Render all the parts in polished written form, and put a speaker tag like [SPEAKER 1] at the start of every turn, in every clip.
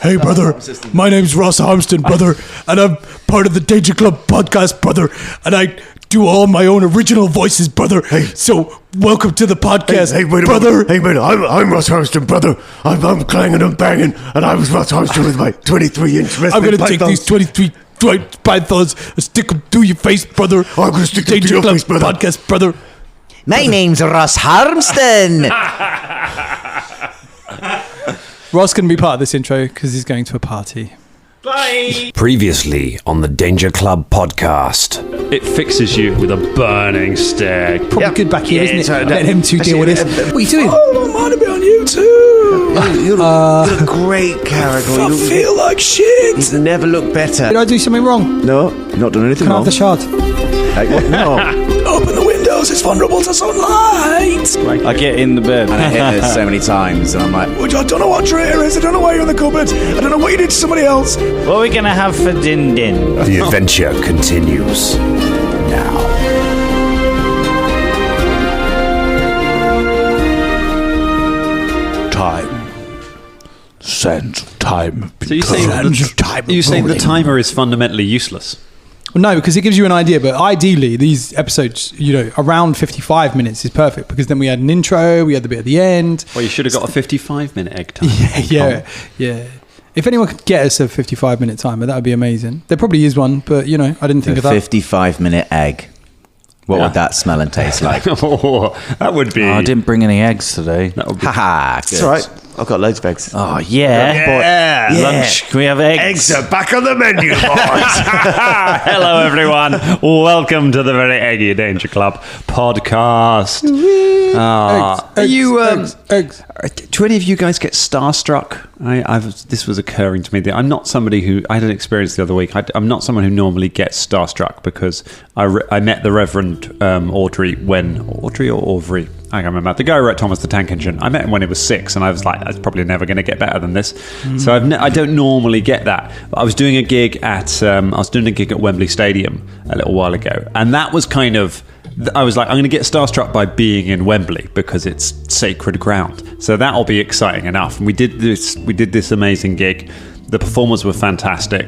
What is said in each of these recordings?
[SPEAKER 1] Hey, brother, my name's Ross Harmston, brother, and I'm part of the Danger Club podcast, brother, and I do all my own original voices, brother. Hey. So, welcome to the podcast, hey, wait brother.
[SPEAKER 2] Hey, wait, I'm Ross Harmston, brother. I'm clanging and banging, and I was Ross Harmston with my 23-inch wrestling
[SPEAKER 1] I'm going to take these 23 pythons and stick them through your face, brother.
[SPEAKER 2] I'm going to stick them through your face, brother.
[SPEAKER 1] Podcast, brother.
[SPEAKER 3] My name's Ross Harmston.
[SPEAKER 1] Ross can be part of this intro because he's going to a party.
[SPEAKER 4] Bye.
[SPEAKER 5] Previously on the Danger Club podcast.
[SPEAKER 4] It fixes you with a burning stare.
[SPEAKER 1] Probably good back here, isn't it? Let him two deal with this. What are you doing?
[SPEAKER 2] Oh, I'm on to be on YouTube. You're a great character.
[SPEAKER 1] I feel like shit.
[SPEAKER 2] You've never looked better.
[SPEAKER 1] Did I do something wrong?
[SPEAKER 2] No, you've not done anything
[SPEAKER 1] Can I
[SPEAKER 2] wrong.
[SPEAKER 1] have the shard?
[SPEAKER 2] Hey, what? No.
[SPEAKER 1] Open the windows, it's vulnerable to sunlight.
[SPEAKER 6] I get in the bed.
[SPEAKER 3] And I hit this so many times, and I'm like,
[SPEAKER 2] I don't know what traitor is. I don't know why you're in the cupboard. I don't know what you did to somebody else.
[SPEAKER 6] What are we going to have for din-din?
[SPEAKER 5] The adventure continues now.
[SPEAKER 2] Time. Sense of time.
[SPEAKER 4] So you're saying the timer is fundamentally useless?
[SPEAKER 1] Well, no, because it gives you an idea, but ideally these episodes, around 55 minutes is perfect because then we had an intro, we had the bit at the end.
[SPEAKER 4] Well, you should have got a 55-minute egg time.
[SPEAKER 1] Yeah. If anyone could get us a 55-minute timer, that would be amazing. There probably is one, but, I didn't think of that.
[SPEAKER 3] 55-minute egg. What would that smell and taste like?
[SPEAKER 4] Oh, that would be...
[SPEAKER 6] I didn't bring any eggs today.
[SPEAKER 4] That would be...
[SPEAKER 3] Haha,
[SPEAKER 2] It's all right. I've got loads of eggs.
[SPEAKER 6] Oh, yeah. Lunch. Can we have eggs?
[SPEAKER 2] Eggs are back on the menu, boys.
[SPEAKER 4] Hello, everyone. Welcome to the Very Eggy Danger Club podcast.
[SPEAKER 1] Eggs.
[SPEAKER 4] Do any of you guys get starstruck? This was occurring to me. I'm not somebody who... I had an experience the other week. I'm not someone who normally gets starstruck because I met the Reverend Audrey or Aubrey? I can't remember. The guy who wrote Thomas the Tank Engine. I met him when he was 6, and I was like, "That's probably never going to get better than this." So I don't normally get that. But I was doing a gig at Wembley Stadium a little while ago, and that was kind of. I was like, I'm going to get starstruck by being in Wembley because it's sacred ground. So that'll be exciting enough. And we did this amazing gig. The performers were fantastic.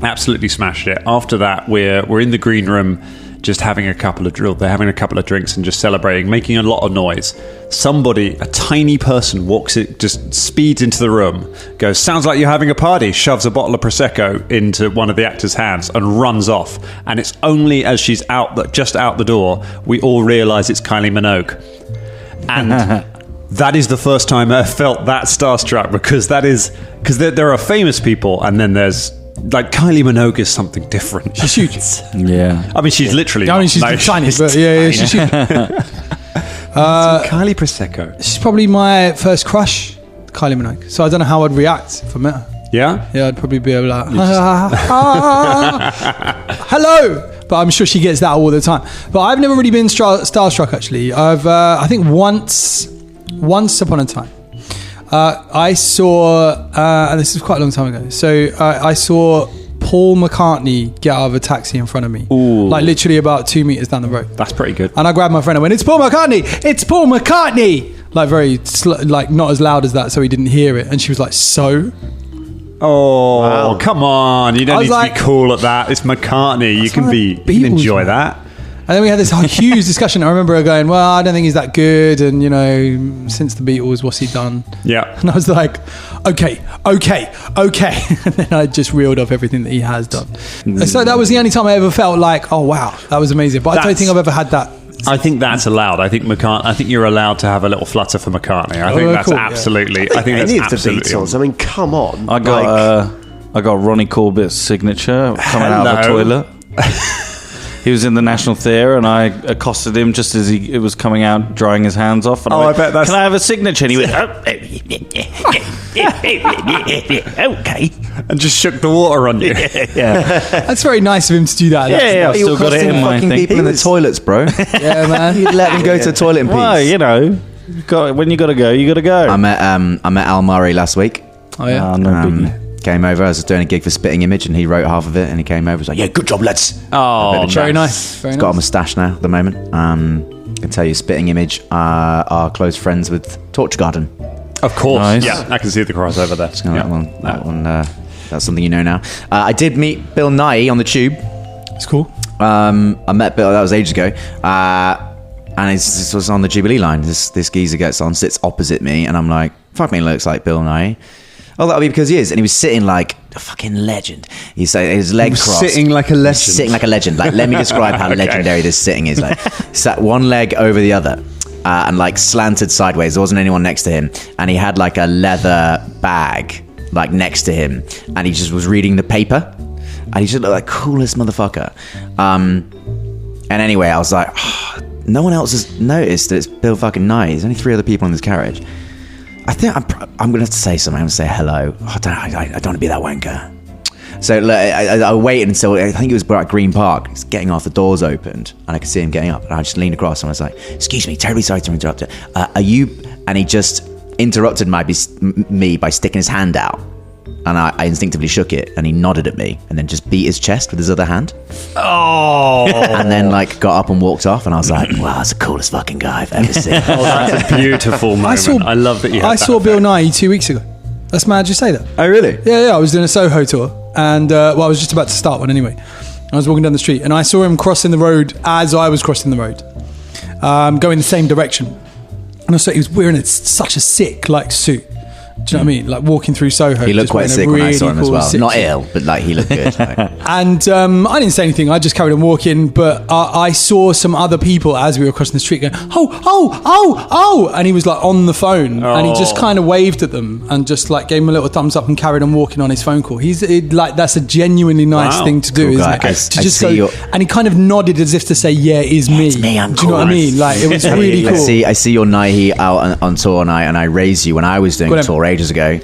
[SPEAKER 4] Absolutely smashed it. After that, we're in the green room. Just having a couple of drinks and just celebrating, making a lot of noise. Somebody, a tiny person, just speeds into the room, goes, "Sounds like you're having a party," shoves a bottle of Prosecco into one of the actors' hands and runs off. And it's only as she's just out the door, we all realise it's Kylie Minogue. And that is the first time I felt that starstruck because there are famous people and then there's like Kylie Minogue is something different.
[SPEAKER 1] She's huge.
[SPEAKER 6] Yeah.
[SPEAKER 4] I mean, she's literally.
[SPEAKER 1] she's tiny, but yeah, she's huge.
[SPEAKER 4] Kylie Prosecco.
[SPEAKER 1] She's probably my first crush, Kylie Minogue. So I don't know how I'd react if I met her.
[SPEAKER 4] Yeah?
[SPEAKER 1] Yeah, I'd probably be like, hello! But I'm sure she gets that all the time. But I've never really been starstruck, actually. I think once upon a time, I saw, and this is quite a long time ago, so I saw Paul McCartney get out of a taxi in front of me.
[SPEAKER 4] Ooh.
[SPEAKER 1] Like literally about 2 meters down the road.
[SPEAKER 4] That's pretty good.
[SPEAKER 1] And I grabbed my friend and went, "It's Paul McCartney! It's Paul McCartney!" Like very, like not as loud as that so he didn't hear it. And she was like, "So?"
[SPEAKER 4] Oh, wow. Come on. You don't need to be cool at that. It's McCartney. You can enjoy that.
[SPEAKER 1] And then we had this huge discussion. I remember her going, "Well, I don't think he's that good. And, since the Beatles, what's he done?"
[SPEAKER 4] Yeah.
[SPEAKER 1] And I was like, okay. And then I just reeled off everything that he has done. And so that was the only time I ever felt like, oh, wow, that was amazing. But I don't think I've ever had that.
[SPEAKER 4] I think that's allowed. I think you're allowed to have a little flutter for McCartney. I think that's
[SPEAKER 1] cool,
[SPEAKER 4] absolutely.
[SPEAKER 2] I think
[SPEAKER 4] that's
[SPEAKER 2] any
[SPEAKER 4] absolutely.
[SPEAKER 2] of the Beatles. I mean, come on.
[SPEAKER 6] I got Ronnie Corbett's signature coming out of the toilet. He was in the National Theatre and I accosted him just as it was coming out, drying his hands off. And I bet that's... Can I have a signature? And he went, okay.
[SPEAKER 4] And just shook the water on you.
[SPEAKER 6] Yeah.
[SPEAKER 1] That's very nice of him to do that.
[SPEAKER 6] Yeah, I've still got it in my thing.
[SPEAKER 3] People in the toilets, bro.
[SPEAKER 1] Yeah, man.
[SPEAKER 3] You'd let them go to the toilet in peace.
[SPEAKER 6] Well, when you got to go, you got to go.
[SPEAKER 3] I met Al Murray last week.
[SPEAKER 1] Oh, yeah.
[SPEAKER 6] No biggie.
[SPEAKER 3] Came over. I was doing a gig for Spitting Image, and he wrote half of it. And he came over. Was like, "Yeah, good job, lads."
[SPEAKER 4] Oh,
[SPEAKER 1] very nice.
[SPEAKER 3] He's got a moustache now at the moment. I can tell you, Spitting Image are close friends with Torture Garden.
[SPEAKER 4] Of course.
[SPEAKER 6] Nice.
[SPEAKER 4] Yeah, I can see the crossover there.
[SPEAKER 3] Oh, that one, that's something you know now. I did meet Bill Nye on the tube.
[SPEAKER 1] It's cool.
[SPEAKER 3] I met Bill, that was ages ago. And this was on the Jubilee line. This geezer gets on, sits opposite me, and I'm like, fuck me, looks like Bill Nye. Oh, that'll be because he is. And he was sitting like a fucking legend. He's like, his legs crossed.
[SPEAKER 4] Sitting like a legend.
[SPEAKER 3] Sitting like a legend. Like, let me describe how legendary this sitting is. Like, sat one leg over the other. And like slanted sideways. There wasn't anyone next to him. And he had like a leather bag like next to him. And he just was reading the paper. And he just looked like coolest motherfucker. And anyway, I was like, oh, no one else has noticed that it's Bill fucking Nye. There's only 3 other people in this carriage. I think I'm going to have to say something. I'm going to say hello. I don't want to be that wanker. So look, I waited until, I think it was at Green Park. He's getting off, the doors opened, and I could see him getting up. And I just leaned across and I was like, excuse me, terribly sorry to interrupt you. Are you... And he just interrupted me by sticking his hand out. And I instinctively shook it, and he nodded at me, and then just beat his chest with his other hand.
[SPEAKER 4] Oh!
[SPEAKER 3] And then like got up and walked off, and I was like, wow, that's the coolest fucking guy I've ever seen.
[SPEAKER 4] Oh, that's a beautiful moment. I love that you had
[SPEAKER 1] I saw Bill Nye 2 weeks ago. That's mad you say that.
[SPEAKER 3] Oh, really?
[SPEAKER 1] Yeah, I was doing a Soho tour, and I was just about to start one anyway. I was walking down the street, and I saw him crossing the road as I was crossing the road, going the same direction. And also, he was wearing such a sick like suit. Do you know what I mean? Like walking through Soho.
[SPEAKER 3] He looked quite sick when I saw him as well.
[SPEAKER 1] Sick
[SPEAKER 3] Not
[SPEAKER 1] suit.
[SPEAKER 3] ill, but like he looked good. Like.
[SPEAKER 1] And I didn't say anything. I just carried on walking. But I saw some other people as we were crossing the street going, oh. And he was like on the phone. And he just kind of waved at them and just like gave him a little thumbs up and carried on walking on his phone call. That's a genuinely nice thing to do,
[SPEAKER 3] cool
[SPEAKER 1] isn't
[SPEAKER 3] guy.
[SPEAKER 1] it? To just go, and he kind of nodded as if to say, yeah, it is me.
[SPEAKER 3] It's me, I'm
[SPEAKER 1] Do you know what I mean? Like it was really cool.
[SPEAKER 3] I see your Nike out on tour, and I raised you when I was doing a tour ages ago.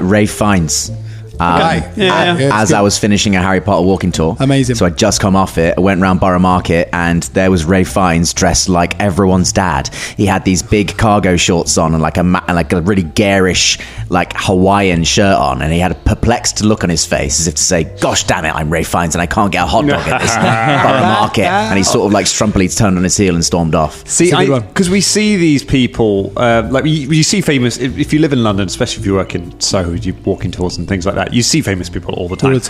[SPEAKER 3] Ray Fiennes. As I was finishing a Harry Potter walking tour.
[SPEAKER 1] Amazing.
[SPEAKER 3] So I'd just come off it. I went round Borough Market, and there was Ray Fiennes dressed like everyone's dad. He had these big cargo shorts on and like a really garish like Hawaiian shirt on, and he had a perplexed look on his face as if to say, gosh damn it, I'm Ray Fiennes and I can't get a hot dog at this Borough Market. And he sort of like strumpily turned on his heel and stormed off.
[SPEAKER 4] See, because we see these people, like you see famous, if you live in London, especially if you work in Soho, you walking tours and things like that, you see famous people all the time.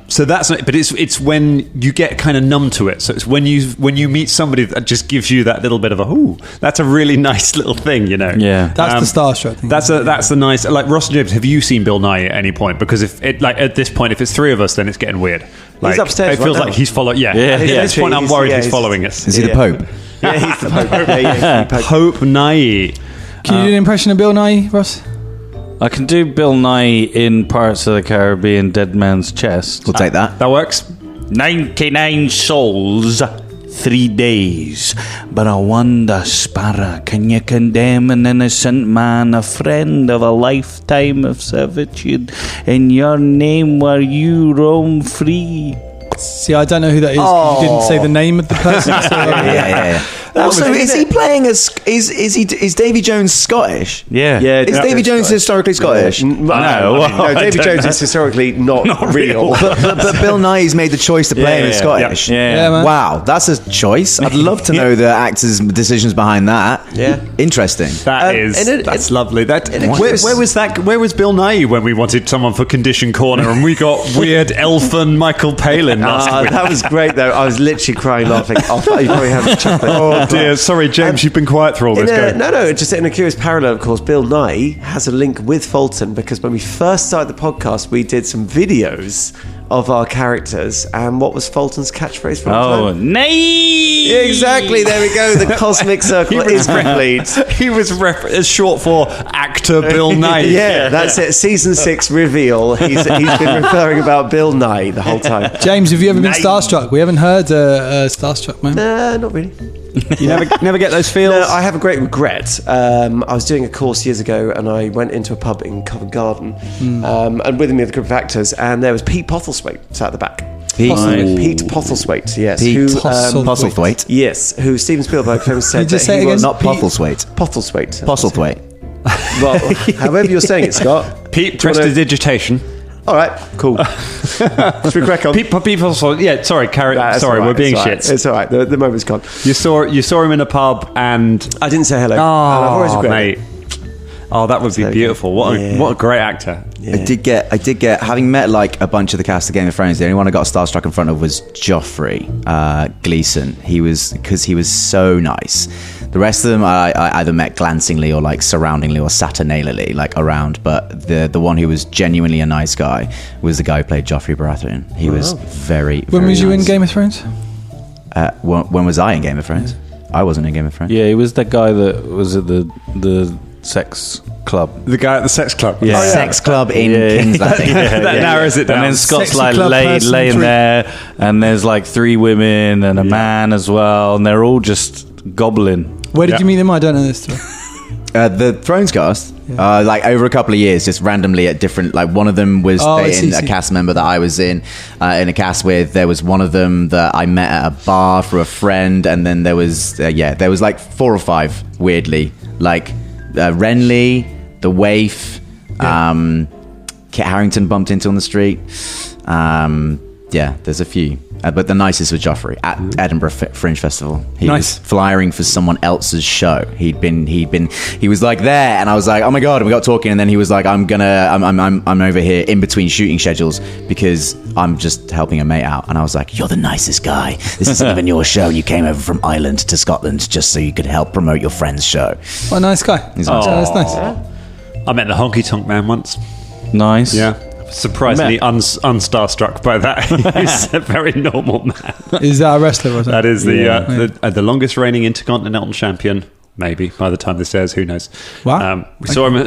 [SPEAKER 4] So that's not, but it's when you get kind of numb to it. So it's when you meet somebody that just gives you that little bit of a, ooh, that's a really nice little thing, you know.
[SPEAKER 6] Yeah,
[SPEAKER 1] that's the starstruck thing.
[SPEAKER 4] That's the nice. Like Ross and James, have you seen Bill Nye at any point? Because if it, like at this point, if it's 3 of us, then it's getting weird. Like,
[SPEAKER 2] he's upstairs.
[SPEAKER 4] It feels
[SPEAKER 2] right
[SPEAKER 4] like
[SPEAKER 2] now.
[SPEAKER 4] he's following. Yeah. At this point, I'm worried he's following us.
[SPEAKER 3] Is he the Pope?
[SPEAKER 2] Yeah, he's the Pope. Yeah, he's the Pope.
[SPEAKER 4] Pope Nye.
[SPEAKER 1] Can you do an impression of Bill Nye, Ross?
[SPEAKER 6] I can do Bill Nye in Pirates of the Caribbean, Dead Man's Chest.
[SPEAKER 3] We'll take that.
[SPEAKER 4] That works.
[SPEAKER 6] 99 souls, 3 days. But I wonder, Sparrow, can you condemn an innocent man, a friend of a lifetime of servitude, in your name where you roam free?
[SPEAKER 1] See, I don't know who that is. You didn't say the name of the person. So
[SPEAKER 3] Yeah. Also, is he playing as? Is Davy Jones Scottish?
[SPEAKER 6] Yeah.
[SPEAKER 3] Is Davy Jones historically Scottish?
[SPEAKER 2] No, David Jones is historically not real.
[SPEAKER 3] But Bill Nye's made the choice to play him as Scottish.
[SPEAKER 1] Yeah, man.
[SPEAKER 3] Wow, that's a choice. I'd love to know the actors' decisions behind that.
[SPEAKER 2] Yeah.
[SPEAKER 3] Interesting.
[SPEAKER 4] That's lovely. Where was that? Where was Bill Nye when we wanted someone for Condition Corner and we got weird elfin Michael Palin last week?
[SPEAKER 2] That was great though. I was literally crying laughing. I thought you probably have chocolate.
[SPEAKER 4] Oh dear, sorry James, you've been quiet through all this.
[SPEAKER 2] No, just in a curious parallel, of course, Bill Nye has a link with Fulton because when we first started the podcast, we did some videos of our characters, and what was Fulton's catchphrase from time?
[SPEAKER 6] Nay!
[SPEAKER 2] Exactly, there we go. The cosmic circle is complete.
[SPEAKER 4] He was short for actor Bill Nye.
[SPEAKER 2] Yeah, that's it. Season 6 reveal. He's been referring about Bill Nye the whole time.
[SPEAKER 1] James, have you ever been starstruck? We haven't heard a starstruck moment.
[SPEAKER 2] Not really.
[SPEAKER 4] You never get those feels?
[SPEAKER 2] No, I have a great regret. I was doing a course years ago, and I went into a pub in Covent Garden, and with me, the group of actors, and there was Pete Postlethwaite sat at the back. Pete Postlethwaite, yes.
[SPEAKER 3] Postlethwaite.
[SPEAKER 2] Yes, who Steven Spielberg said
[SPEAKER 1] Did you
[SPEAKER 2] that
[SPEAKER 1] say
[SPEAKER 2] he
[SPEAKER 1] again?
[SPEAKER 2] was...
[SPEAKER 3] Not Postlethwaite.
[SPEAKER 2] Postlethwaite.
[SPEAKER 3] Postlethwaite.
[SPEAKER 2] Well, however you're saying it, Scott.
[SPEAKER 4] Pete prestidigitation.
[SPEAKER 2] All right, cool. Should we crack on?
[SPEAKER 4] People. Yeah, sorry, sorry, we're being shit.
[SPEAKER 2] It's all right. The moment's gone.
[SPEAKER 4] You saw him in a pub, and
[SPEAKER 2] I didn't say hello.
[SPEAKER 4] Oh,
[SPEAKER 2] and I've always regretted
[SPEAKER 4] mate.
[SPEAKER 2] it.
[SPEAKER 4] Oh, that would be beautiful. What a great actor.
[SPEAKER 3] Yeah. I did get having met like a bunch of the cast of Game of Thrones. The only one I got starstruck in front of was Joffrey Gleeson. He was so nice. The rest of them I either met glancingly or like surroundingly or saturnalily, like around. But the one who was genuinely a nice guy was the guy who played Joffrey Baratheon. He was very.
[SPEAKER 1] When was you in Game of Thrones?
[SPEAKER 3] When was I in Game of Thrones? I wasn't in Game of Thrones.
[SPEAKER 6] Yeah, he was that guy that was at the sex club.
[SPEAKER 4] The guy at the sex club.
[SPEAKER 3] Yeah. Sex club in King's Landing.
[SPEAKER 4] That narrows it down.
[SPEAKER 6] And then Scott's like laying there, and there's like 3 women and a man as well, and they're all just gobbling.
[SPEAKER 1] Where did you meet them? I don't know this story.
[SPEAKER 3] The Thrones cast, like over a couple of years, just randomly at different. Like one of them was dating a cast member that I was in a cast with. There was one of them that I met at a bar for a friend, and then there was there was like 4 or 5 weirdly, like Renly, the waif, Kit Harington bumped into on the street. There's a few. But the nicest was Joffrey at Edinburgh Fringe Festival. He was flyering for someone else's show. He was like there, and I was like, oh my god! And we got talking, and then he was like, I'm over here in between shooting schedules because I'm just helping a mate out. And I was like, you're the nicest guy. This isn't even your show. You came over from Ireland to Scotland just so you could help promote your friend's show.
[SPEAKER 1] What a nice guy.
[SPEAKER 3] He's nice.
[SPEAKER 1] That's nice.
[SPEAKER 4] I met the honky tonk man once.
[SPEAKER 6] Nice.
[SPEAKER 4] Yeah. Surprisingly unstarstruck by that. He's a very normal man.
[SPEAKER 1] Is that a wrestler? Or
[SPEAKER 4] that is the longest reigning intercontinental champion. Maybe by the time this airs, who knows?
[SPEAKER 1] Wow.
[SPEAKER 4] We saw him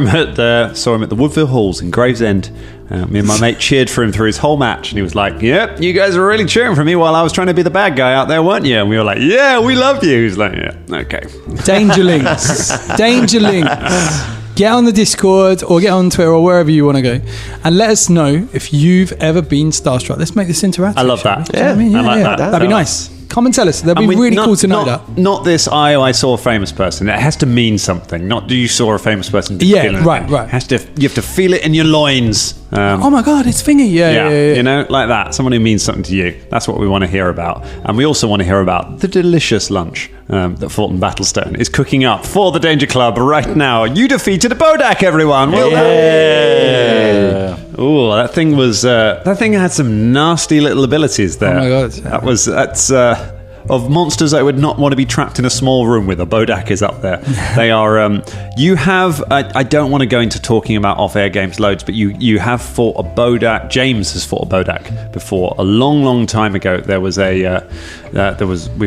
[SPEAKER 4] at the Woodville Halls in Gravesend. Me and my mate cheered for him through his whole match, and he was like, "Yep, you guys were really cheering for me while I was trying to be the bad guy out there, weren't you?" And we were like, "Yeah, we love you." He's like, "Yeah, okay."
[SPEAKER 1] Dangerlings. Get on the Discord or get on Twitter or wherever you want to go, and let us know if you've ever been starstruck. Let's make this interactive.
[SPEAKER 4] I love that.
[SPEAKER 1] Yeah, I like that. That'd be nice. Come and tell us. That'd be really cool to know that.
[SPEAKER 4] Not this, I saw a famous person. It has to mean something. Not do you saw a famous person. Right. You have to feel it in your loins.
[SPEAKER 1] Oh my God, it's Thingy. Yeah.
[SPEAKER 4] You know, like that. Someone who means something to you. That's what we want to hear about. And we also want to hear about the delicious lunch that Fulton Battlestone is cooking up for the Danger Club right now. You defeated a Bodak, everyone. Well done. Oh, that thing had some nasty little abilities there.
[SPEAKER 1] Oh my God.
[SPEAKER 4] That's of monsters I would not want to be trapped in a small room with. A Bodak is up there. They are. You have. I don't want to go into talking about off-air games loads, but you have fought a Bodak. James has fought a Bodak before. A long time ago, there was we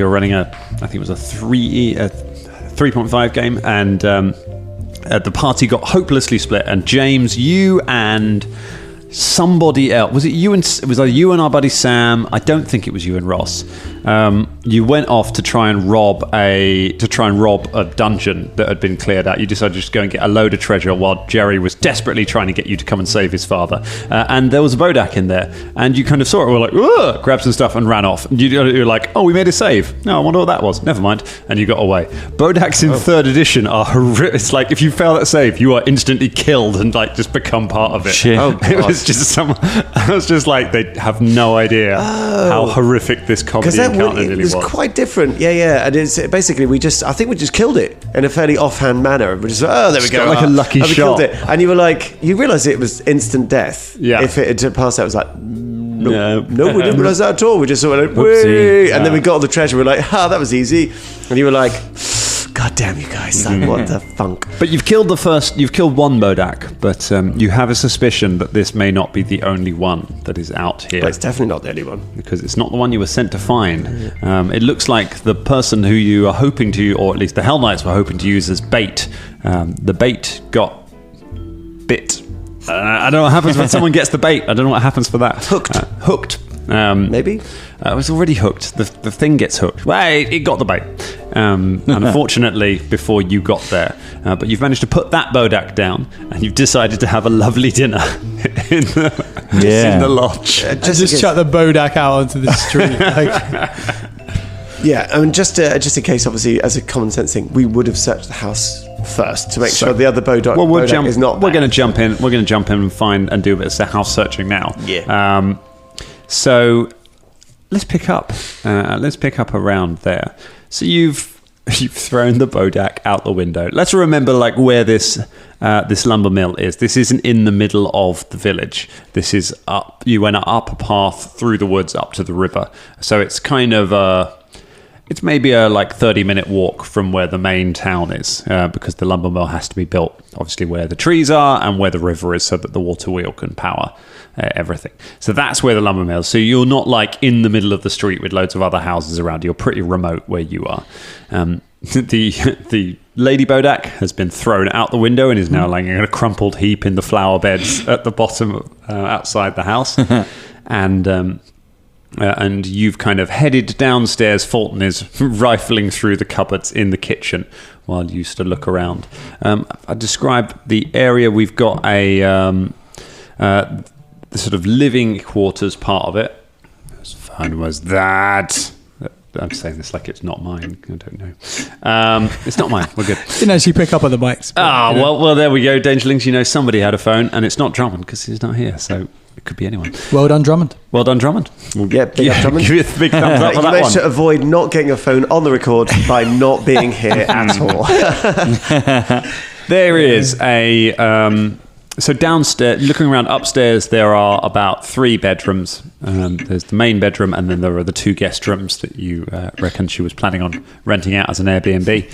[SPEAKER 4] were running I think it was a 3.5 game, and the party got hopelessly split. And James, you and somebody else, was it you and it was either you and our buddy Sam? I don't think it was you and Ross. You went off to try and rob a dungeon that had been cleared out. You decided to just go and get a load of treasure while Jerry was desperately trying to get you to come and save his father. And there was a Bodak in there, and you kind of saw it. We were like, ugh, grabbed some stuff and ran off. And you're like, oh, we made a save. No, I wonder what that was. Never mind. And you got away. Bodaks in 3rd edition are horrific. It's like if you fail that save, you are instantly killed and like just become part of it.
[SPEAKER 6] Shit.
[SPEAKER 4] Oh, it was just I was just like, they have no idea how horrific this comedy encounter really was.
[SPEAKER 2] It was quite different, and it's basically I think we just killed it in a fairly offhand manner. We just there we go,
[SPEAKER 4] like a lucky shot.
[SPEAKER 2] Killed it. And you were like, you realised it was instant death.
[SPEAKER 4] Yeah.
[SPEAKER 2] If it had passed out, it was like, no, we didn't realise that at all. We just sort of like, whee! And then we got all the treasure. We're like, that was easy. And you were like, God damn you guys, like, what the funk.
[SPEAKER 4] But you've killed one Bodak, but you have a suspicion that this may not be the only one that is out here.
[SPEAKER 2] But it's definitely not the only one.
[SPEAKER 4] Because it's not the one you were sent to find. It looks like the person who you are hoping to, or at least the Hell Knights were hoping to use as bait, the bait got bit. I don't know what happens when someone gets the bait. I don't know what happens for that. Hooked.
[SPEAKER 2] Maybe?
[SPEAKER 4] It was already hooked. The thing gets hooked. Well, it got the bait. Unfortunately, before you got there. But you've managed to put that Bodak down, and you've decided to have a lovely dinner in the lodge.
[SPEAKER 1] Just chuck the Bodak out onto the street.
[SPEAKER 2] Yeah, I mean, just in case, obviously, as a common sense thing, we would have searched the house first to make sure the other Bodak is not.
[SPEAKER 4] We're going to jump in. We're going to jump in and find and do a bit of house searching now.
[SPEAKER 2] Yeah.
[SPEAKER 4] So let's pick up. Let's pick up around there. So you've thrown the Bodak out the window. Let's remember like where this this lumber mill is. This isn't in the middle of the village. This is up. You went up a path through the woods up to the river. So it's kind of it's maybe a 30-minute walk from where the main town is, because the lumber mill has to be built obviously where the trees are and where the river is, so that the water wheel can power everything. So that's where the lumber mill is. So you're not in the middle of the street with loads of other houses around. You're pretty remote where you are. The Lady Bodak has been thrown out the window and is now lying in a crumpled heap in the flower beds at the bottom outside the house. And you've kind of headed downstairs. Fulton is rifling through the cupboards in the kitchen while you stood look around. I describe the area. We've got the sort of living quarters part of it. As fun was that? I'm saying this like it's not mine. I don't know. It's not mine. We're good.
[SPEAKER 1] Didn't actually pick up on the mics.
[SPEAKER 4] Well, there we go. Dangerlings, somebody had a phone, and it's not Drummond because he's not here. So it could be anyone.
[SPEAKER 1] Well done, Drummond.
[SPEAKER 4] Well done, Drummond.
[SPEAKER 2] Big up, Drummond.
[SPEAKER 4] Give you a big thumbs up for
[SPEAKER 2] You
[SPEAKER 4] that
[SPEAKER 2] managed
[SPEAKER 4] one.
[SPEAKER 2] to avoid not getting a phone on the record by not being here at all.
[SPEAKER 4] There is a... So downstairs, looking around upstairs, there are about 3 bedrooms. There's the main bedroom, and then there are the 2 guest rooms that you reckon she was planning on renting out as an Airbnb.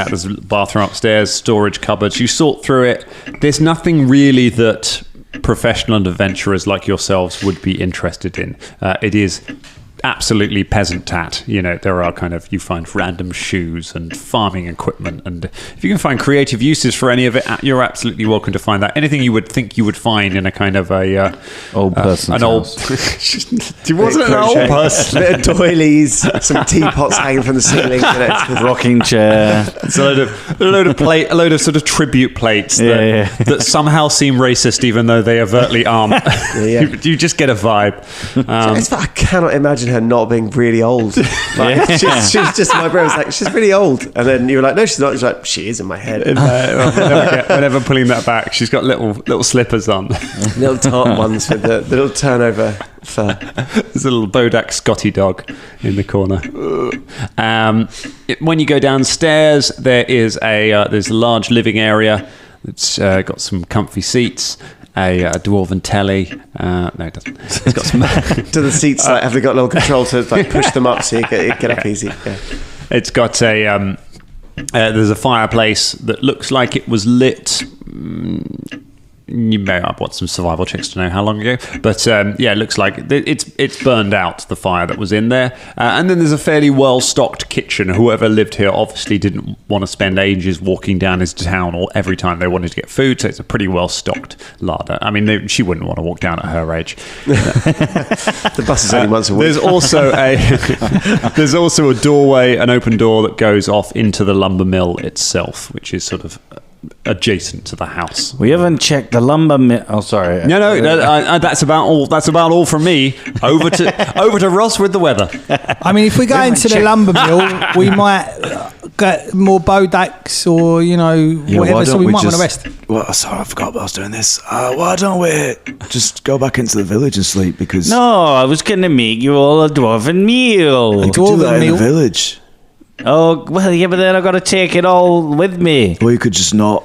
[SPEAKER 4] There's a bathroom upstairs, storage cupboards. You sort through it. There's nothing really that professional adventurers like yourselves would be interested in. It is absolutely peasant tat. There are you find random shoes and farming equipment, and if you can find creative uses for any of it, you're absolutely welcome to find that. Anything you would think you would find in a kind of a
[SPEAKER 6] old person,
[SPEAKER 4] an old. Wasn't an old person?
[SPEAKER 2] Bit of doilies, some teapots hanging from the ceiling,
[SPEAKER 6] rocking chair.
[SPEAKER 4] It's a load of sort of tribute plates that somehow seem racist, even though they overtly aren't. You just get a vibe.
[SPEAKER 2] I cannot imagine her not being really old. She's just, my brain was like, she's really old, and then you were like, no, she's not. She's like, she is in my head.
[SPEAKER 4] We're never pulling that back. She's got little slippers on,
[SPEAKER 2] little tartan ones with the little turnover fur.
[SPEAKER 4] There's a little Bodak Scotty dog in the corner. When you go downstairs, there is there's a large living area. It's got some comfy seats. A dwarven telly. No, it doesn't. It's got some.
[SPEAKER 2] Do the seats have they got little control to push them up so you get up easy? Yeah.
[SPEAKER 4] It's got there's a fireplace that looks like it was lit. You may have watched some survival checks to know how long ago, but it looks like it's burned out, the fire that was in there. And then there's a fairly well-stocked kitchen. Whoever lived here obviously didn't want to spend ages walking down into town or every time they wanted to get food, so it's a pretty well-stocked larder. I mean, she wouldn't want to walk down at her age.
[SPEAKER 2] The bus is only once a week.
[SPEAKER 4] There's also a doorway, an open door that goes off into the lumber mill itself, which is sort of adjacent to the house.
[SPEAKER 6] We haven't checked the lumber mill. Oh, sorry.
[SPEAKER 4] No. That's about all. That's about all from me. Over to Ross with the weather.
[SPEAKER 1] I mean, if we go into the lumber mill, we might get more Bodaks or whatever. So we might want to rest.
[SPEAKER 3] Well, sorry, I forgot what I was doing this. Why don't we just go back into the village and sleep? Because
[SPEAKER 6] no, I was going to make you all a dwarven meal.
[SPEAKER 3] You could do that in the village.
[SPEAKER 6] Oh, well, yeah, but then I've got to take it all with me.
[SPEAKER 3] Well, you could just not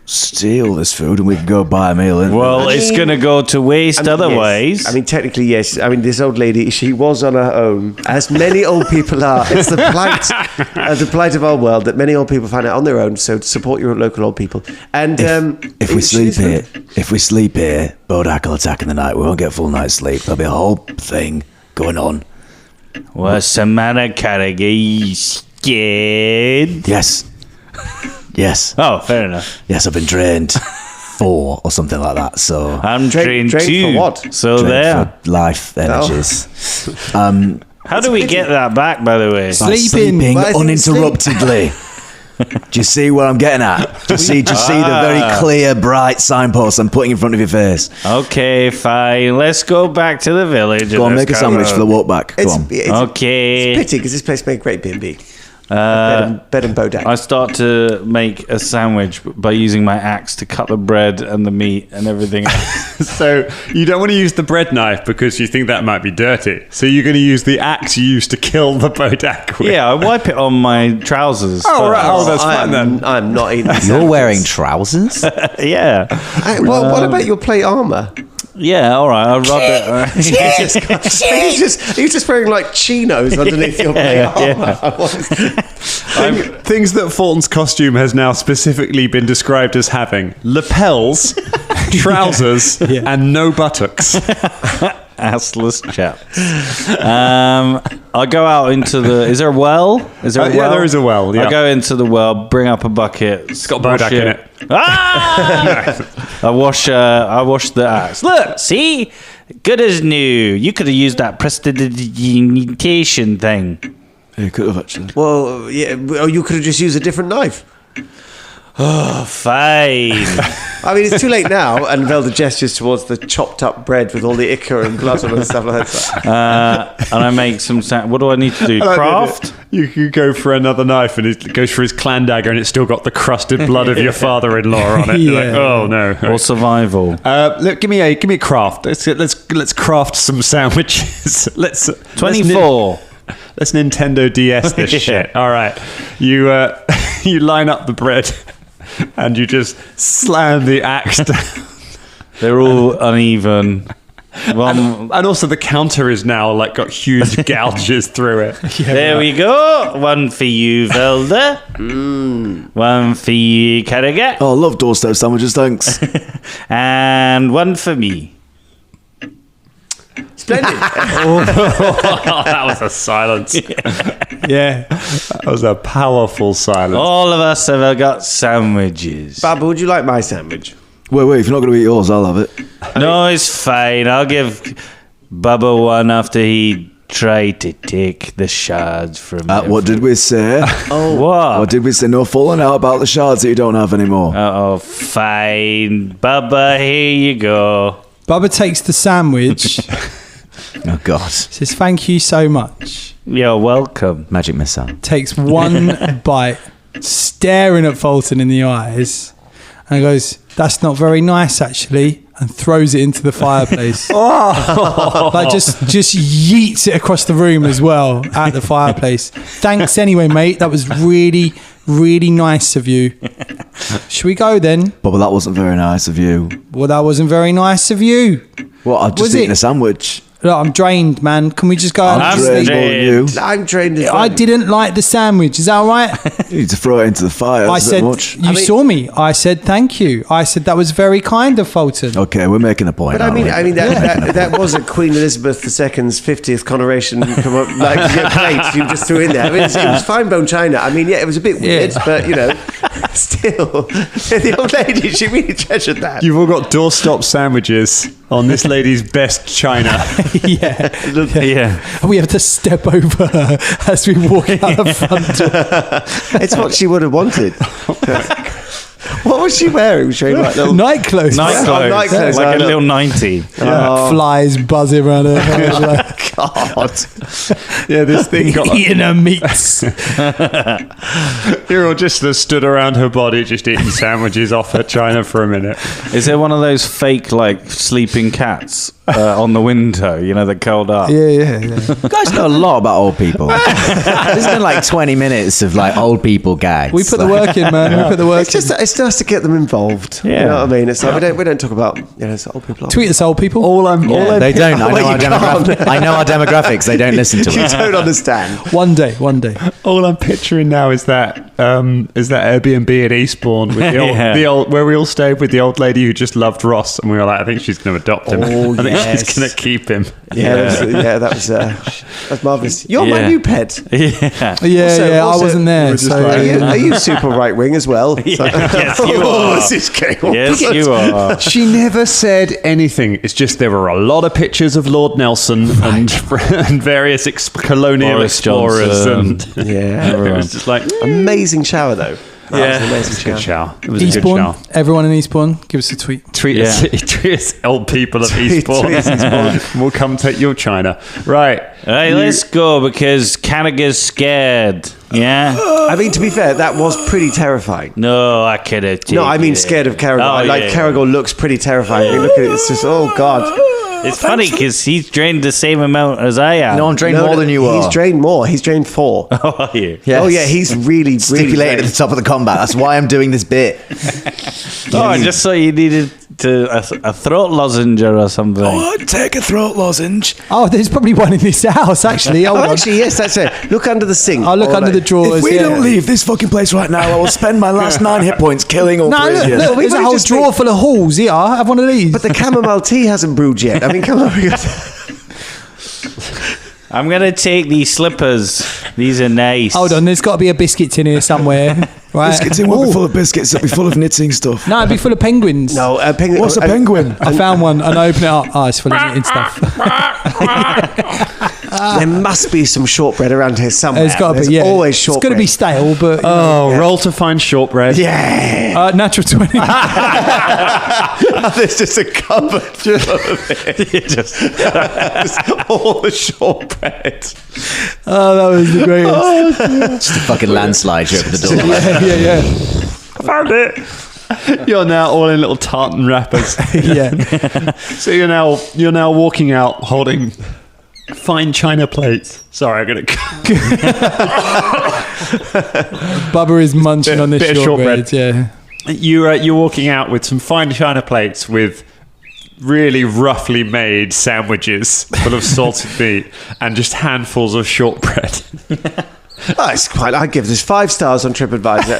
[SPEAKER 3] steal this food and we could go buy a meal.
[SPEAKER 6] Well, it's going to go to waste otherwise.
[SPEAKER 2] Yes. I mean, technically, yes. I mean, this old lady, she was on her own, as many old people are. It's the plight of our world that many old people find out on their own, so support your local old people. And
[SPEAKER 3] if we sleep here, Bodak will attack in the night. We won't get full night's sleep. There'll be a whole thing going on.
[SPEAKER 6] What's the matter, Carrigan? Are you scared?
[SPEAKER 3] Yes.
[SPEAKER 6] Oh, fair enough.
[SPEAKER 3] Yes, I've been trained 4 or something like that. So
[SPEAKER 6] I'm trained 2.
[SPEAKER 2] For what?
[SPEAKER 6] So
[SPEAKER 3] trained
[SPEAKER 6] there.
[SPEAKER 3] For life energies.
[SPEAKER 6] How do we get that back, by the way?
[SPEAKER 3] Sleeping uninterruptedly. Do you see what I'm getting at? Do you see the very clear, bright signpost I'm putting in front of your face?
[SPEAKER 6] Okay, fine. Let's go back to the village.
[SPEAKER 3] Go on, make a sandwich for the walk back. Go on.
[SPEAKER 6] Okay.
[SPEAKER 2] It's a pity because this place made a great B&B. Bed and Bodak.
[SPEAKER 6] I start to make a sandwich by using my axe to cut the bread and the meat and everything else.
[SPEAKER 4] So you don't want to use the bread knife because you think that might be dirty. So you're going to use the axe you used to kill kill the Bodak with.
[SPEAKER 6] Yeah, I wipe it on my trousers.
[SPEAKER 4] Oh, right. Oh, that's fine then.
[SPEAKER 2] I'm not eating
[SPEAKER 3] You're
[SPEAKER 2] sandwiches.
[SPEAKER 3] wearing trousers?
[SPEAKER 6] Yeah.
[SPEAKER 2] What about your plate armour?
[SPEAKER 6] Yeah, all right. I'll rub it.
[SPEAKER 2] He's just wearing like chinos underneath your plate armour.
[SPEAKER 4] Things that Fulton's costume has now specifically been described as having: lapels, trousers, and no buttocks.
[SPEAKER 6] Assless chap. I'll go out into the. Is there a well? Is there a well?
[SPEAKER 4] Yeah, there is a well. Yeah.
[SPEAKER 6] I'll go into the well, bring up a bucket.
[SPEAKER 4] It's got Bodak in it.
[SPEAKER 6] Ah! I wash the axe. Look, see, good as new. You could have used that prestidigitation thing.
[SPEAKER 3] You could have actually.
[SPEAKER 2] Well, yeah. Or you could have just used a different knife.
[SPEAKER 6] Oh, fine.
[SPEAKER 2] I mean, it's too late now. And Velda gestures towards the chopped up bread with all the ichor and blood on it and stuff like that.
[SPEAKER 6] And I make some. What do I need to do? Craft.
[SPEAKER 4] You could go for another knife, and it goes for his clan dagger, and it's still got the crusted blood of your father-in-law on it. You're like, oh no!
[SPEAKER 6] Or survival.
[SPEAKER 4] Look, give me a craft. Let's craft some sandwiches. Let's
[SPEAKER 6] 24.
[SPEAKER 4] Let's Nintendo DS this shit. All right, you you line up the bread, and you just slam the axe down.
[SPEAKER 6] They're all uneven.
[SPEAKER 4] And also the counter is now like got huge gouges through it.
[SPEAKER 6] There we go. One for you, Velda. One for you, Carragher.
[SPEAKER 3] Oh, I love doorstep sandwiches, thanks.
[SPEAKER 6] And one for me.
[SPEAKER 2] Splendid.
[SPEAKER 4] That was a silence. Yeah, that was a powerful silence.
[SPEAKER 6] All of us have got sandwiches.
[SPEAKER 2] Baba, would you like my sandwich?
[SPEAKER 3] Wait, if you're not going to eat yours, I'll have it.
[SPEAKER 6] No, it's fine. I'll give Bubba one after he tried to take the shards from me.
[SPEAKER 3] What did we say?
[SPEAKER 6] What?
[SPEAKER 3] What did we say? No falling out about the shards that you don't have anymore.
[SPEAKER 6] Oh, fine. Bubba, here you go.
[SPEAKER 1] Bubba takes the sandwich.
[SPEAKER 3] Oh, God.
[SPEAKER 1] Says, thank you so much.
[SPEAKER 6] You're welcome.
[SPEAKER 3] Magic missile.
[SPEAKER 1] Takes one bite, staring at Fulton in the eyes, and goes, that's not very nice, actually, and throws it into the fireplace. Like just yeets it across the room as well at the fireplace. Thanks anyway, mate. That was really, really nice of you. Should we go then?
[SPEAKER 3] But that wasn't very nice of you.
[SPEAKER 1] Well, that wasn't very nice of you.
[SPEAKER 3] What? I've just eaten a sandwich.
[SPEAKER 1] Look, I'm drained, man. Can we just go
[SPEAKER 3] I'm
[SPEAKER 1] and
[SPEAKER 3] drained
[SPEAKER 1] sleep?
[SPEAKER 3] more than you.
[SPEAKER 2] I'm trained as well.
[SPEAKER 1] I didn't like the sandwich. Is that all right?
[SPEAKER 3] You need to throw it into the fire.
[SPEAKER 1] I
[SPEAKER 3] That's a
[SPEAKER 1] said,
[SPEAKER 3] bit much.
[SPEAKER 1] you saw me. I said, thank you. I said, that was very kind of Fulton.
[SPEAKER 3] Okay, we're making a point.
[SPEAKER 2] But I mean that wasn't Queen Elizabeth II's 50th coronation plate you just threw in there. I mean, it was fine bone china. I mean, yeah, it was a bit weird, but you know, still, the old lady, she really treasured that.
[SPEAKER 4] You've all got doorstop sandwiches on this lady's best china.
[SPEAKER 1] Yeah.
[SPEAKER 6] Yeah.
[SPEAKER 1] And we have to step over her as we walk out the front door.
[SPEAKER 2] It's what she would have wanted. What was she wearing? Was she wearing like little
[SPEAKER 1] Night clothes.
[SPEAKER 6] Night clothes.
[SPEAKER 2] night clothes,
[SPEAKER 6] Like
[SPEAKER 2] I
[SPEAKER 6] a
[SPEAKER 2] know.
[SPEAKER 6] little 90.
[SPEAKER 1] Flies buzzing around her head. Like,
[SPEAKER 2] God.
[SPEAKER 4] Yeah, this thing got.
[SPEAKER 1] eating her meats.
[SPEAKER 4] You're all just stood around her body, just eating sandwiches off her china for a minute.
[SPEAKER 6] Is there one of those fake, like, sleeping cats on the window, you know, that curled up?
[SPEAKER 1] Yeah.
[SPEAKER 3] You guys know a lot about old people. This has been like 20 minutes of like old people gags.
[SPEAKER 1] We put the work in, man. We put the work in.
[SPEAKER 2] It's nice to get them involved.
[SPEAKER 6] Yeah.
[SPEAKER 2] You know what I mean? It's like we don't talk about it's old people.
[SPEAKER 1] Tweet us, old people.
[SPEAKER 3] They don't. I know
[SPEAKER 2] Well,
[SPEAKER 3] our
[SPEAKER 2] you can't.
[SPEAKER 3] demographics. I know our demographics. They don't listen to
[SPEAKER 2] You
[SPEAKER 3] us.
[SPEAKER 2] don't understand.
[SPEAKER 1] One day.
[SPEAKER 4] All I'm picturing now is that Airbnb in Eastbourne with
[SPEAKER 6] Yeah.
[SPEAKER 4] the old where we all stayed with the old lady who just loved Ross, and we were like, I think she's going to adopt him.
[SPEAKER 2] Oh,
[SPEAKER 4] I think
[SPEAKER 2] yes.
[SPEAKER 4] she's going to keep him.
[SPEAKER 2] That's marvelous. You're my new pet.
[SPEAKER 6] Yeah.
[SPEAKER 1] Yeah, I
[SPEAKER 2] also-
[SPEAKER 1] wasn't there. So,
[SPEAKER 2] Are you super right wing as well?
[SPEAKER 6] Yes, you are.
[SPEAKER 2] This is going
[SPEAKER 6] Yes, you are.
[SPEAKER 4] She never said anything. It's just there were a lot of pictures of Lord Nelson and various colonial
[SPEAKER 6] Boris
[SPEAKER 4] explorers.
[SPEAKER 6] Johnson.
[SPEAKER 4] And
[SPEAKER 2] Yeah.
[SPEAKER 4] it was just like,
[SPEAKER 2] Amazing shower though. That was an amazing
[SPEAKER 4] good
[SPEAKER 2] shower.
[SPEAKER 4] shower. It was a good
[SPEAKER 1] Eastbourne.
[SPEAKER 4] shower.
[SPEAKER 1] Everyone in Eastbourne, give us a tweet.
[SPEAKER 4] Tweet us, old people of Eastbourne.
[SPEAKER 2] tweet us, Eastbourne.
[SPEAKER 4] We'll come take your china. Right.
[SPEAKER 6] All right, let's go because Carragher's scared. Yeah?
[SPEAKER 2] I mean, to be fair, that was pretty terrifying.
[SPEAKER 6] No, I could have taken
[SPEAKER 2] No, I mean
[SPEAKER 6] it.
[SPEAKER 2] scared of Carragher.
[SPEAKER 6] Oh,
[SPEAKER 2] Like
[SPEAKER 6] yeah.
[SPEAKER 2] Carragher looks pretty terrifying. I mean, look at it. It's just, oh God.
[SPEAKER 6] It's funny because he's drained the same amount as I am.
[SPEAKER 3] No, I'm drained more than you are.
[SPEAKER 2] He's drained more. He's drained 4.
[SPEAKER 6] Oh, are you?
[SPEAKER 3] Yes.
[SPEAKER 2] Oh, yeah, he's really
[SPEAKER 3] Stipulated at the top of the combat. That's why I'm doing this bit.
[SPEAKER 6] I just thought you needed a throat lozenge or something.
[SPEAKER 7] I'd take a throat lozenge.
[SPEAKER 1] Oh, there's probably one in this house, actually. Hold on.
[SPEAKER 2] Actually, yes, that's it. Look under the sink.
[SPEAKER 1] I'll look under the drawers.
[SPEAKER 7] If we don't leave this fucking place right now, I will spend my last 9 hit points killing all
[SPEAKER 1] No,
[SPEAKER 7] three of you.
[SPEAKER 1] look, there's a whole drawer full of halls. Here, have one of these.
[SPEAKER 2] But the chamomile tea hasn't brewed yet. I mean, come on.
[SPEAKER 6] I'm going to take these slippers. These are nice.
[SPEAKER 1] Hold on, there's got to be a biscuit tin here somewhere. Right?
[SPEAKER 7] Biscuits in won't be full of biscuits, it'll be full of knitting stuff.
[SPEAKER 1] No, it'd be full of penguins.
[SPEAKER 2] No, penguin.
[SPEAKER 7] What's a penguin?
[SPEAKER 1] I found one and I opened it up. Oh, it's full of knitting stuff.
[SPEAKER 2] There must be some shortbread around here somewhere.
[SPEAKER 1] There's got to
[SPEAKER 2] There's
[SPEAKER 1] be, yeah.
[SPEAKER 2] always
[SPEAKER 1] It's
[SPEAKER 2] shortbread.
[SPEAKER 1] got to be stale, but...
[SPEAKER 4] Roll to find shortbread.
[SPEAKER 2] Yeah.
[SPEAKER 1] Natural 20.
[SPEAKER 2] There's just a cupboard full of it. Just all the shortbread.
[SPEAKER 1] Oh, that was the greatest.
[SPEAKER 3] Just a fucking landslide. You open the door.
[SPEAKER 1] Yeah.
[SPEAKER 4] I found it. You're now all in little tartan wrappers.
[SPEAKER 1] Yeah.
[SPEAKER 4] So you're now walking out holding fine china plates. Sorry, I'm gonna.
[SPEAKER 1] Bubba is munching on this
[SPEAKER 4] bit of
[SPEAKER 1] shortbread. Yeah.
[SPEAKER 4] You're walking out with some fine china plates with really roughly made sandwiches full of salted meat and just handfuls of shortbread.
[SPEAKER 2] Oh, it's quite. I'd give this 5 stars on TripAdvisor.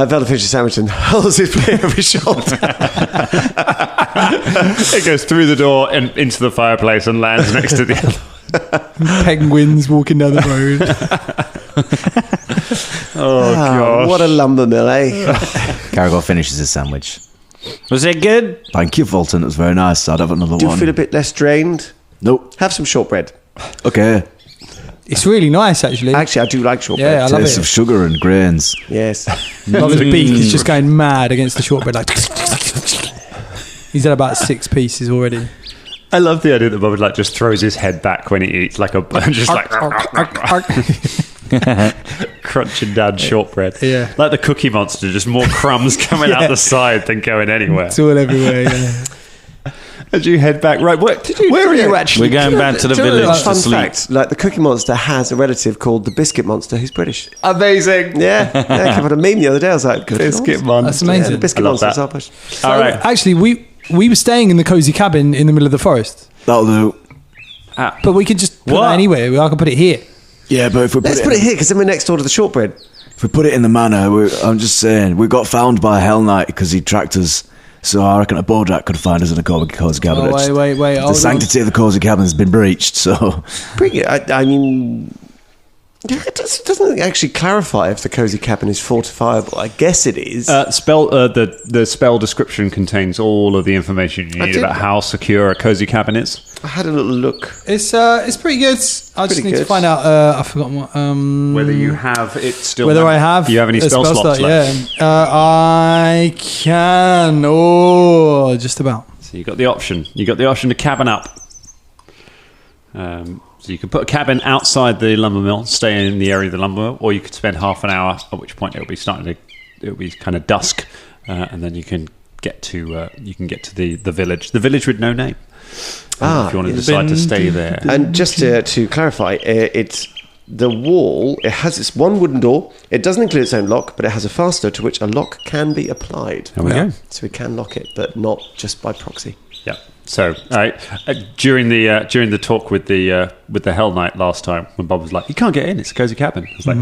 [SPEAKER 2] Velvet fish sandwich and holds his plate over his shoulder.
[SPEAKER 4] It goes through the door and into the fireplace and lands next to the other.
[SPEAKER 1] Penguins walking down the road.
[SPEAKER 4] Oh, gosh.
[SPEAKER 2] What a lumber mill, eh?
[SPEAKER 3] Caragor finishes his sandwich.
[SPEAKER 6] Was it good?
[SPEAKER 3] Thank you, Fulton. It was very nice. I'd have another
[SPEAKER 2] Do you
[SPEAKER 3] one.
[SPEAKER 2] feel a bit less drained?
[SPEAKER 3] Nope.
[SPEAKER 2] Have some shortbread.
[SPEAKER 3] Okay.
[SPEAKER 1] It's really nice, actually.
[SPEAKER 2] Actually, I do like shortbread.
[SPEAKER 1] Yeah, I love
[SPEAKER 3] Taste
[SPEAKER 1] it.
[SPEAKER 3] of sugar and grains.
[SPEAKER 2] Yes.
[SPEAKER 1] Bubba's beak is just going mad against the shortbread. Like, he's at about 6 pieces already.
[SPEAKER 4] I love the idea that Bob like just throws his head back when he eats, like a just like crunching down shortbread.
[SPEAKER 1] Yeah.
[SPEAKER 4] Like the Cookie Monster, just more crumbs coming out the side than going anywhere.
[SPEAKER 1] It's all everywhere. Yeah.
[SPEAKER 4] As you head back, right? Where are you actually?
[SPEAKER 6] We're going back to the village to
[SPEAKER 2] Fun
[SPEAKER 6] sleep.
[SPEAKER 2] fact, like the Cookie Monster has a relative called the Biscuit Monster who's British.
[SPEAKER 4] Amazing.
[SPEAKER 2] Yeah. I came on a meme the other day. I was like, good.
[SPEAKER 4] Biscuit Monster.
[SPEAKER 1] That's amazing.
[SPEAKER 2] Yeah, the Biscuit
[SPEAKER 4] I love
[SPEAKER 2] Monsters
[SPEAKER 4] that.
[SPEAKER 2] are British.
[SPEAKER 4] All right.
[SPEAKER 1] Actually, we were staying in the cozy cabin in the middle of the forest,
[SPEAKER 3] That'll do.
[SPEAKER 1] but we could just put
[SPEAKER 6] What?
[SPEAKER 1] that anywhere. I can put it here.
[SPEAKER 7] Yeah, but if we
[SPEAKER 2] Let's put it here because then we're next door to the shortbread.
[SPEAKER 3] If we put it in the manor, I'm just saying, we got found by a Hell Knight because he tracked us. So I reckon a Bodak could find us in a cozy cabin.
[SPEAKER 1] Oh, wait.
[SPEAKER 3] The
[SPEAKER 1] hold
[SPEAKER 3] sanctity of the cozy cabin has been breached, so...
[SPEAKER 2] Bring it. I mean, it doesn't actually clarify if the cozy cabin is fortifiable. I guess it is.
[SPEAKER 4] The spell description contains all of the information you need
[SPEAKER 2] did.
[SPEAKER 4] about how secure a cozy cabin is.
[SPEAKER 2] I had a little look.
[SPEAKER 1] It's pretty good. I just
[SPEAKER 2] Pretty
[SPEAKER 1] need to
[SPEAKER 2] good.
[SPEAKER 1] find out. I've forgotten what.
[SPEAKER 4] Whether you have it still.
[SPEAKER 1] Whether I have.
[SPEAKER 4] Do you have any
[SPEAKER 1] a
[SPEAKER 4] spell slots left?
[SPEAKER 1] Yeah. I can. Oh, just about.
[SPEAKER 4] So you got the option. You got the option to cabin up. So you could put a cabin outside the lumber mill, stay in the area of the lumber mill, or you could spend half an hour. At which point it'll be kind of dusk, and then you can get to the village. The village with no name. If you want to decide to stay there.
[SPEAKER 2] And just to clarify, it's the wall. It has its one wooden door. It doesn't include its own lock, but it has a fastener to which a lock can be applied.
[SPEAKER 4] There we go.
[SPEAKER 2] So we can lock it, but not just by proxy.
[SPEAKER 4] Yeah. So, during the talk with the Hell Knight last time, when Bob was like, "You can't get in; it's a cozy cabin." I was like,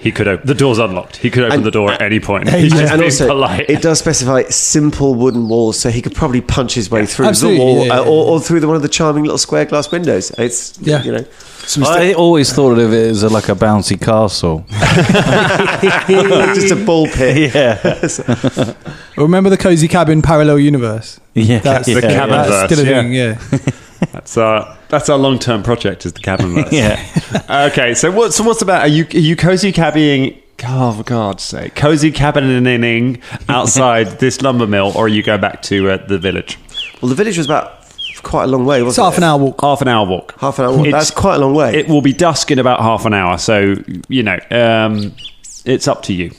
[SPEAKER 4] "He could open the door's unlocked. He could open the door at any point. He's just
[SPEAKER 2] And
[SPEAKER 4] being
[SPEAKER 2] also,
[SPEAKER 4] polite."
[SPEAKER 2] it does specify simple wooden walls, so he could probably punch his way through the
[SPEAKER 1] Absolutely,
[SPEAKER 2] wall
[SPEAKER 1] yeah.
[SPEAKER 2] or through one of the charming little square glass windows. It's
[SPEAKER 1] Yeah.
[SPEAKER 6] I always thought of it as like a bouncy castle.
[SPEAKER 2] just a ball pit.
[SPEAKER 6] Yeah.
[SPEAKER 1] Remember the cozy cabin parallel universe?
[SPEAKER 6] Yeah.
[SPEAKER 1] That's
[SPEAKER 4] The Cabinverse,
[SPEAKER 1] That's still a
[SPEAKER 4] yeah.
[SPEAKER 1] thing. Yeah.
[SPEAKER 4] That's our long-term project is the Cabinverse.
[SPEAKER 6] Yeah.
[SPEAKER 4] Okay. So what's about? Are you cozy cabbying? Oh, for God's sake, cozy cabining outside this lumber mill, or are you going back to the village?
[SPEAKER 2] Well, the village was about quite a long way, wasn't
[SPEAKER 1] It's half
[SPEAKER 2] it?
[SPEAKER 1] an hour walk.
[SPEAKER 4] Half an hour walk.
[SPEAKER 2] Half an hour walk. That's quite a long way.
[SPEAKER 4] It will be dusk in about half an hour, so it's up to you.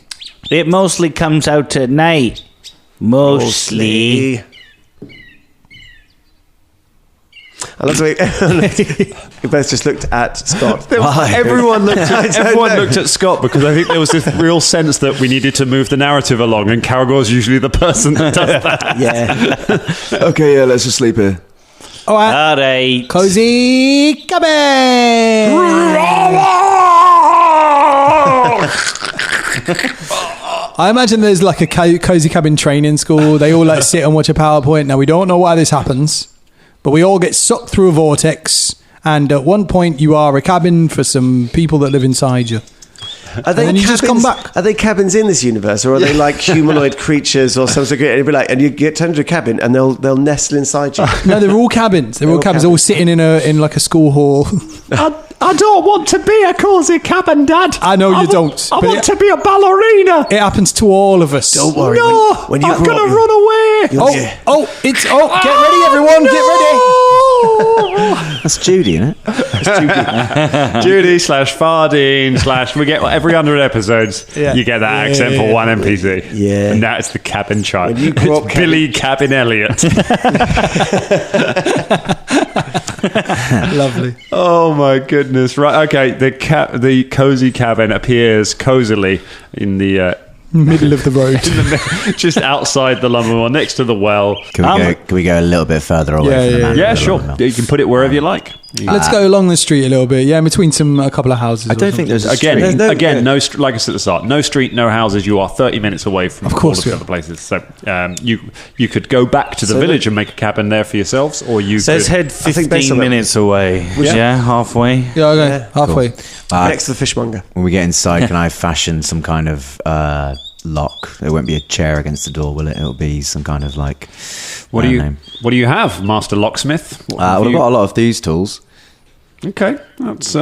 [SPEAKER 6] It mostly comes out at night. Mostly.
[SPEAKER 2] I love the way we both just looked at Scott.
[SPEAKER 4] Everyone looked at Scott because I think there was this real sense that we needed to move the narrative along, and Caragor's usually the person that does that.
[SPEAKER 7] Yeah. Okay, yeah, let's just sleep here.
[SPEAKER 1] All right. Cozy cabin. I imagine there's like a cozy cabin training school. They all like sit and watch a PowerPoint. Now we don't know why this happens, but we all get sucked through a vortex, and at one point you are a cabin for some people that live inside you.
[SPEAKER 2] Are they
[SPEAKER 1] and then you just come back.
[SPEAKER 2] Are they cabins in this universe, or are they like humanoid creatures or something? And you get turned into a cabin, and they'll nestle inside you.
[SPEAKER 1] No, they're all cabins. They're all cabins, all sitting in like a school hall.
[SPEAKER 4] I don't want to be a cozy cabin, Dad.
[SPEAKER 1] I know you don't.
[SPEAKER 4] I want to be a ballerina.
[SPEAKER 1] It happens to all of us.
[SPEAKER 2] Don't worry.
[SPEAKER 4] No,
[SPEAKER 2] when you
[SPEAKER 4] I'm going to run away.
[SPEAKER 1] Get ready, everyone. Get ready.
[SPEAKER 3] That's Judy, isn't it?
[SPEAKER 4] Judy /Fardeen / we get every 100 episodes. Yeah. You get that accent for one NPC.
[SPEAKER 2] Yeah,
[SPEAKER 4] and now it's the cabin child.
[SPEAKER 2] When you grow up,
[SPEAKER 4] Billy Cabin Elliot.
[SPEAKER 1] Lovely.
[SPEAKER 4] Oh my goodness! Right, okay. The cozy cabin appears cozily in the
[SPEAKER 1] middle of the road,
[SPEAKER 4] just outside the lumber mill, next to the well.
[SPEAKER 3] Can we go a little bit further away from the man?
[SPEAKER 4] Yeah, sure. You can put it wherever you like.
[SPEAKER 1] Let's go along the street a little bit. Yeah, in between a couple of houses.
[SPEAKER 3] I don't think there's
[SPEAKER 4] no like I said at the start, no street, no houses. You are 30 minutes away from all of the other places. So you could go back to the village and make a cabin there for yourselves, or you
[SPEAKER 6] says head 15 minutes away. Yeah, halfway.
[SPEAKER 1] Yeah, okay, halfway.
[SPEAKER 2] Next to the fishmonger.
[SPEAKER 3] When we get inside, can I fashion some kind of lock? It won't be a chair against the door, will it? It'll be some kind of like.
[SPEAKER 4] What do you have, Master Locksmith?
[SPEAKER 3] I've got a lot of these tools.
[SPEAKER 4] Okay, that's.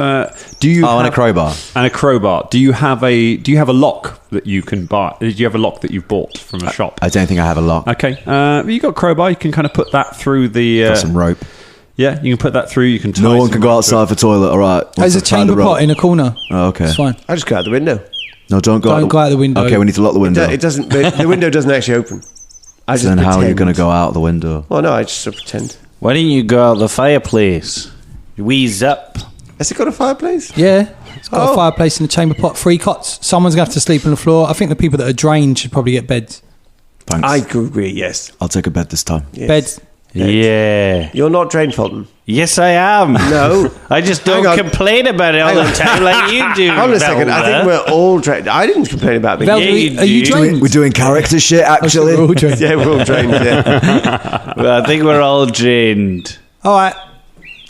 [SPEAKER 4] Do you?
[SPEAKER 3] And a crowbar.
[SPEAKER 4] And a crowbar. Do you have a lock that you can buy? Do you have a lock that you've bought from a shop?
[SPEAKER 3] I don't think I have a lock.
[SPEAKER 4] Okay, you got a crowbar. You can kind of put that through the.
[SPEAKER 3] Got some rope.
[SPEAKER 4] Yeah, you can put that through. You can.
[SPEAKER 7] No one can go outside for toilet. All right.
[SPEAKER 1] There's a chamber pot in a corner.
[SPEAKER 7] Oh, okay.
[SPEAKER 1] It's fine.
[SPEAKER 2] I just go out the window.
[SPEAKER 7] No, don't go
[SPEAKER 1] out the window.
[SPEAKER 7] Okay, we need to lock the window.
[SPEAKER 2] It doesn't. The window doesn't actually open.
[SPEAKER 7] So then how are you going to go out the window?
[SPEAKER 2] Well, no, I just sort of pretend.
[SPEAKER 6] Why don't you go out the fireplace? Wheeze up.
[SPEAKER 2] Has it got a fireplace?
[SPEAKER 1] Yeah, it's got a fireplace and a chamber pot. 3 cots. Someone's going to have to sleep on the floor. I think the people that are drained should probably get beds.
[SPEAKER 7] Thanks.
[SPEAKER 2] I agree. Yes,
[SPEAKER 7] I'll take a bed this time.
[SPEAKER 2] Yes.
[SPEAKER 1] Beds.
[SPEAKER 6] Yeah.
[SPEAKER 2] You're not drained, Fulton.
[SPEAKER 6] Yes, I am.
[SPEAKER 2] No.
[SPEAKER 6] I just don't complain about it all the time like you do.
[SPEAKER 2] Hold on a second. I think we're all drained. I didn't complain about being
[SPEAKER 1] Velda, are you drained?
[SPEAKER 7] We're doing character shit, actually.
[SPEAKER 1] We're all drained.
[SPEAKER 2] Yeah, we're all drained, yeah.
[SPEAKER 6] Well, I think we're all drained.
[SPEAKER 1] All right.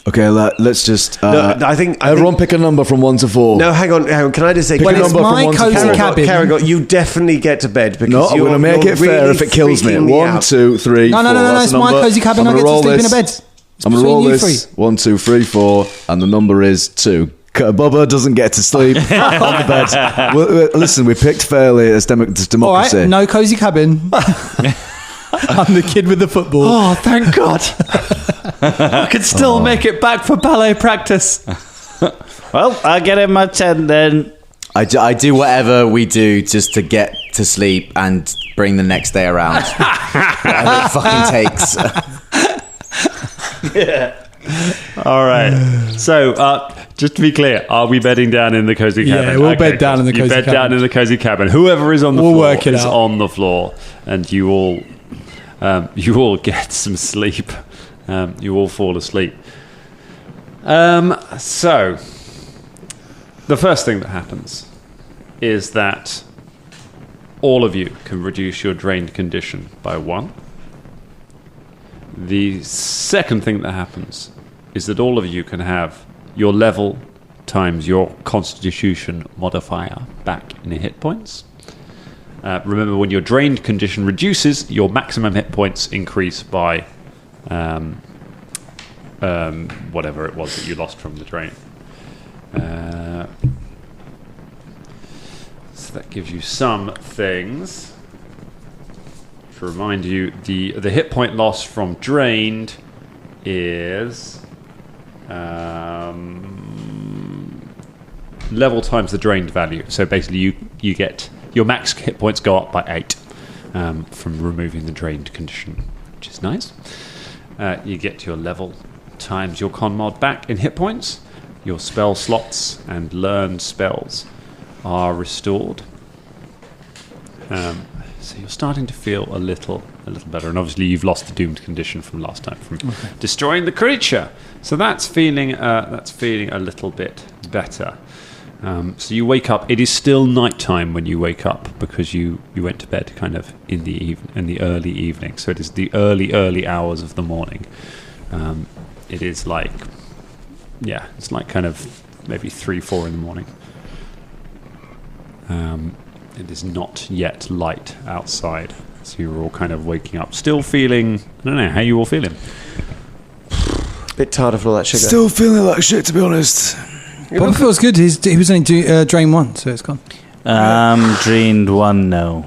[SPEAKER 7] Okay, let's just...
[SPEAKER 2] I think
[SPEAKER 7] everyone pick a number from 1 to 4.
[SPEAKER 2] No, hang on. Can I just say...
[SPEAKER 7] Pick a number from 1 to 4.
[SPEAKER 2] Caragor, you definitely get to bed because
[SPEAKER 7] I'm going to make it fair if it kills me. 1, 2, 3, 4.
[SPEAKER 1] No, it's my cozy cabin. I get to sleep in a bed.
[SPEAKER 7] I'm going to roll this. 1, 2, 3, 4, and the number is 2. Bubba doesn't get to sleep on the bed. Listen, we picked fairly as democracy.
[SPEAKER 1] All right, no cozy cabin. I'm the kid with the football.
[SPEAKER 4] Oh, thank God. I can still make it back for ballet practice.
[SPEAKER 6] Well, I'll get in my tent then.
[SPEAKER 3] I do whatever we do just to get to sleep and bring the next day around. Whatever it fucking takes.
[SPEAKER 4] Yeah. All right. So, just to be clear, are we bedding down in the cozy cabin?
[SPEAKER 1] Yeah, we'll bed down in the cozy cabin.
[SPEAKER 4] You bed down in the cozy cabin. Whoever is on the floor is on the floor, and you all get some sleep. You all fall asleep. So, the first thing that happens is that all of you can reduce your drained condition by 1. The second thing that happens is that all of you can have your level times your constitution modifier back in hit points. Remember, when your drained condition reduces, your maximum hit points increase by whatever it was that you lost from the drain. So that gives you some things. To remind you, the hit point loss from drained is level times the drained value. So basically, you get your max hit points go up by 8 from removing the drained condition, which is nice. You get your level times your con mod back in hit points. Your spell slots and learned spells are restored. So you're starting to feel a little better, and obviously you've lost the doomed condition from last time from destroying the creature. So that's feeling a little bit better. So you wake up. It is still nighttime when you wake up because you went to bed kind of in the early evening. So it is the early hours of the morning. It is like, it's like kind of maybe 3-4 in the morning. It is not yet light outside, so you're all kind of waking up, still feeling. I don't know how you all feeling.
[SPEAKER 2] Bit tired of all that sugar.
[SPEAKER 7] Still feeling like shit, to be honest.
[SPEAKER 1] Bob feels good. He was only drain 1, so it's gone.
[SPEAKER 6] Drained 1 now.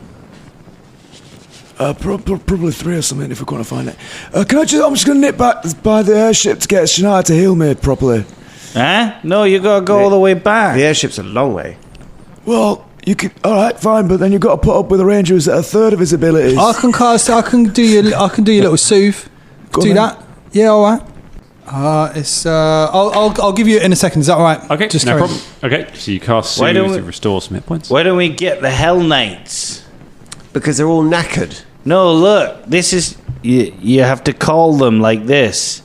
[SPEAKER 7] Probably 3 or something if we're going to find it. I'm just going to nip back by the airship to get Shania to heal me properly.
[SPEAKER 6] No, you got to go all the way back.
[SPEAKER 2] The airship's a long way.
[SPEAKER 7] Well, you could. All right, fine, but then you've got to put up with a ranger who's at a third of his abilities.
[SPEAKER 1] I can do your little soothe. Do that. Yeah, all right. I'll give you it in a second. Is that all right?
[SPEAKER 4] Okay, just no problem. Okay, so you cast Soothe to restore some hit points.
[SPEAKER 6] Why don't we get the Hell Knights?
[SPEAKER 2] Because they're all knackered.
[SPEAKER 6] No, look, this is... You have to call them like this.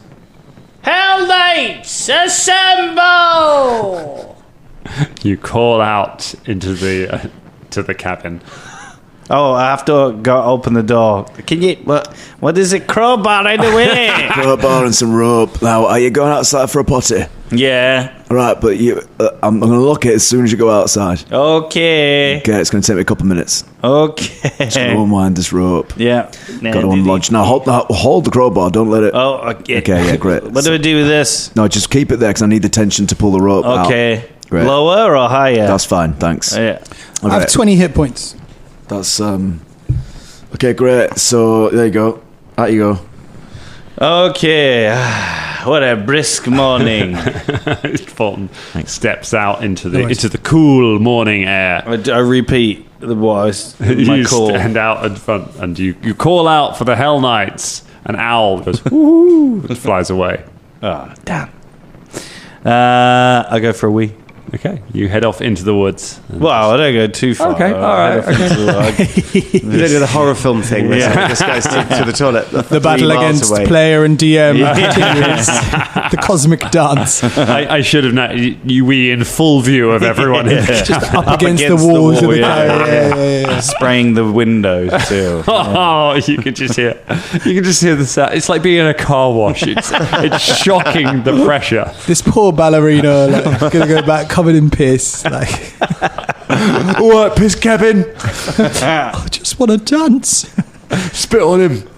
[SPEAKER 6] Hell Knights, assemble!
[SPEAKER 4] You call out into the to the cabin.
[SPEAKER 6] Oh, I have to go open the door. Can you... What is it? Crowbar right away.
[SPEAKER 7] Crowbar and some rope. Now, are you going outside for a potty?
[SPEAKER 6] Yeah.
[SPEAKER 7] All right, but I'm going to lock it as soon as you go outside.
[SPEAKER 6] Okay.
[SPEAKER 7] Okay, it's going to take me a couple of minutes.
[SPEAKER 6] Okay.
[SPEAKER 7] Just going to unwind this rope.
[SPEAKER 6] Yeah.
[SPEAKER 7] Got to unlodge. Now, hold the crowbar. Don't let it...
[SPEAKER 6] Oh, okay.
[SPEAKER 7] Okay, yeah, great.
[SPEAKER 6] What do I do with this?
[SPEAKER 7] No, just keep it there because I need the tension to pull the rope out.
[SPEAKER 6] Okay.
[SPEAKER 7] Great.
[SPEAKER 6] Lower or higher?
[SPEAKER 7] That's fine, thanks.
[SPEAKER 6] Yeah.
[SPEAKER 1] I have 20 hit points.
[SPEAKER 7] That's okay, great. So there you go. Out you go.
[SPEAKER 6] Okay. What a brisk morning.
[SPEAKER 4] Fulton steps out into the cool morning air.
[SPEAKER 6] I repeat the voice. My call.
[SPEAKER 4] Stand out in front and you call out for the Hell Knights. An owl goes woo and flies away.
[SPEAKER 6] Oh, damn. I go for a wee.
[SPEAKER 4] Okay, you head off into the woods.
[SPEAKER 6] Well, I don't go too far.
[SPEAKER 4] Okay, all right.
[SPEAKER 2] You don't do the horror film thing where this guy's to the toilet.
[SPEAKER 1] The battle against player and DM continues. The cosmic dance.
[SPEAKER 4] I should have known. You wee in full view of everyone.
[SPEAKER 1] Just up against the walls of the
[SPEAKER 6] yeah. Spraying the windows too.
[SPEAKER 4] Oh, you can just hear the sound. It's like being in a car wash. It's shocking the pressure.
[SPEAKER 1] This poor ballerina gonna go back covered in piss. Like,
[SPEAKER 7] All right, piss cabin.
[SPEAKER 1] I just want to dance.
[SPEAKER 7] Spit on him.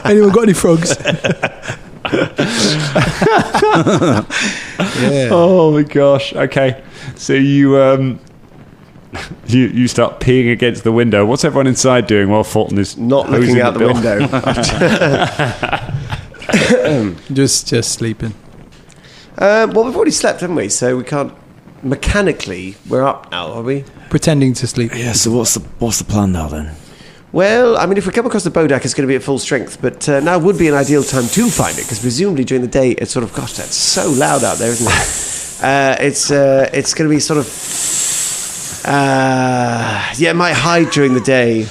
[SPEAKER 1] Anyone got any frogs? Yeah.
[SPEAKER 4] Oh my gosh. Okay, so you you start peeing against the window. What's everyone inside doing while Fulton is
[SPEAKER 2] not looking out the window?
[SPEAKER 1] just sleeping.
[SPEAKER 2] Well, we've already slept, haven't we? So we can't. Mechanically, we're up now, are we?
[SPEAKER 1] Pretending to sleep.
[SPEAKER 7] Yeah. So what's the plan now then?
[SPEAKER 2] Well, I mean, if we come across the Bodak, it's going to be at full strength. But now would be an ideal time to find it, because presumably during the day, it's sort of, gosh, that's so loud out there, isn't it? It's going to be sort of, it might hide during the day.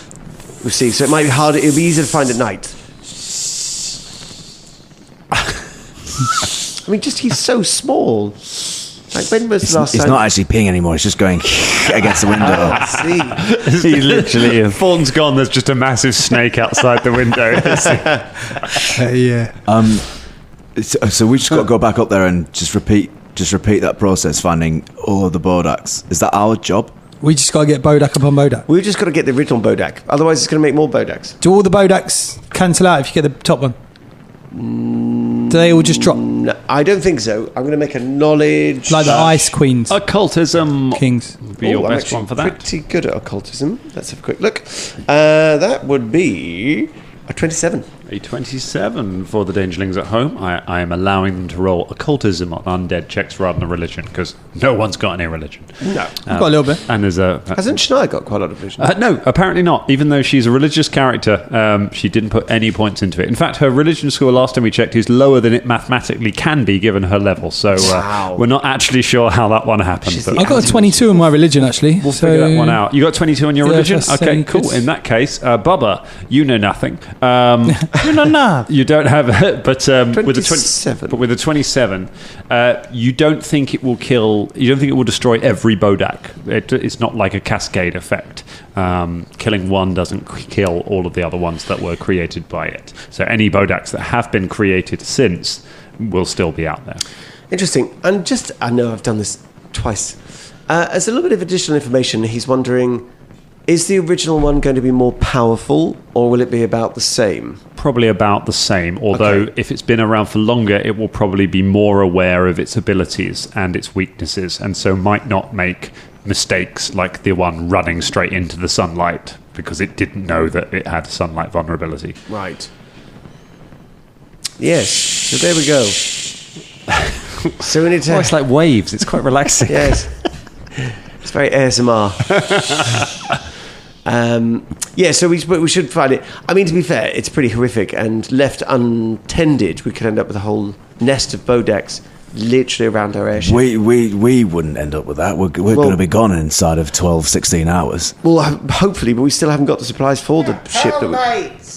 [SPEAKER 2] We'll see. So it might be harder. It'll be easier to find at night. I mean, he's so small. Like, when was the last time?
[SPEAKER 3] He's not actually peeing anymore. He's just going against the window.
[SPEAKER 4] See. He literally... Fulton's gone. There's just a massive snake outside the window.
[SPEAKER 1] Yeah.
[SPEAKER 7] So we just got to go back up there and just repeat that process, finding all of the Bodaks. Is that our job?
[SPEAKER 1] We just got to get Bodak upon Bodak.
[SPEAKER 2] We've just got to get the original Bodak. Otherwise, it's going to make more Bodaks.
[SPEAKER 1] Do all the Bodaks cancel out if you get the top one? Do they all just drop?
[SPEAKER 2] No, I don't think so. I'm going to make a knowledge...
[SPEAKER 1] Like the Ice Queens.
[SPEAKER 4] Occultism.
[SPEAKER 1] Kings.
[SPEAKER 4] Would be your best one for that.
[SPEAKER 2] Pretty good at occultism. Let's have a quick look. That would be a 27.
[SPEAKER 4] A 27 for the Dangerlings at home. I am allowing them to roll occultism on undead checks rather than religion, because no one's got any religion.
[SPEAKER 2] No.
[SPEAKER 1] I've got a little bit.
[SPEAKER 4] And there's
[SPEAKER 2] Hasn't Shania got quite a lot of religion?
[SPEAKER 4] no, apparently not. Even though she's a religious character, she didn't put any points into it. In fact, her religion score last time we checked is lower than it mathematically can be given her level. So we're not actually sure how that one happened. But
[SPEAKER 1] I got a 22 in my religion, actually.
[SPEAKER 4] we'll figure that one out. You got 22 on your religion?
[SPEAKER 1] that's
[SPEAKER 4] Okay,
[SPEAKER 1] saying
[SPEAKER 4] cool.
[SPEAKER 1] good.
[SPEAKER 4] In that case, Bubba, you know nothing.
[SPEAKER 6] You know, nah.
[SPEAKER 4] You don't have it, but with a
[SPEAKER 2] 27.
[SPEAKER 4] but with a 27, you don't think it will kill. You don't think it will destroy every Bodak. It's not like a cascade effect. Killing one doesn't kill all of the other ones that were created by it. So any Bodaks that have been created since will still be out there.
[SPEAKER 2] Interesting. And I know I've done this twice. As a little bit of additional information, he's wondering, is the original one going to be more powerful, or will it be about the same?
[SPEAKER 4] Probably about the same, although if it's been around for longer, it will probably be more aware of its abilities and its weaknesses, and so might not make mistakes like the one running straight into the sunlight because it didn't know that it had sunlight vulnerability.
[SPEAKER 2] Right. Yes. So there we go. So we need to...
[SPEAKER 4] It's like waves. It's quite relaxing.
[SPEAKER 2] Yes. It's very ASMR. So we should find it. I mean, to be fair, it's pretty horrific, and left untended, we could end up with a whole nest of Bodaks literally around our airship.
[SPEAKER 7] We wouldn't end up with that. We're going to be gone inside of 12, 16 hours.
[SPEAKER 2] Well, hopefully, but we still haven't got the supplies for the ship.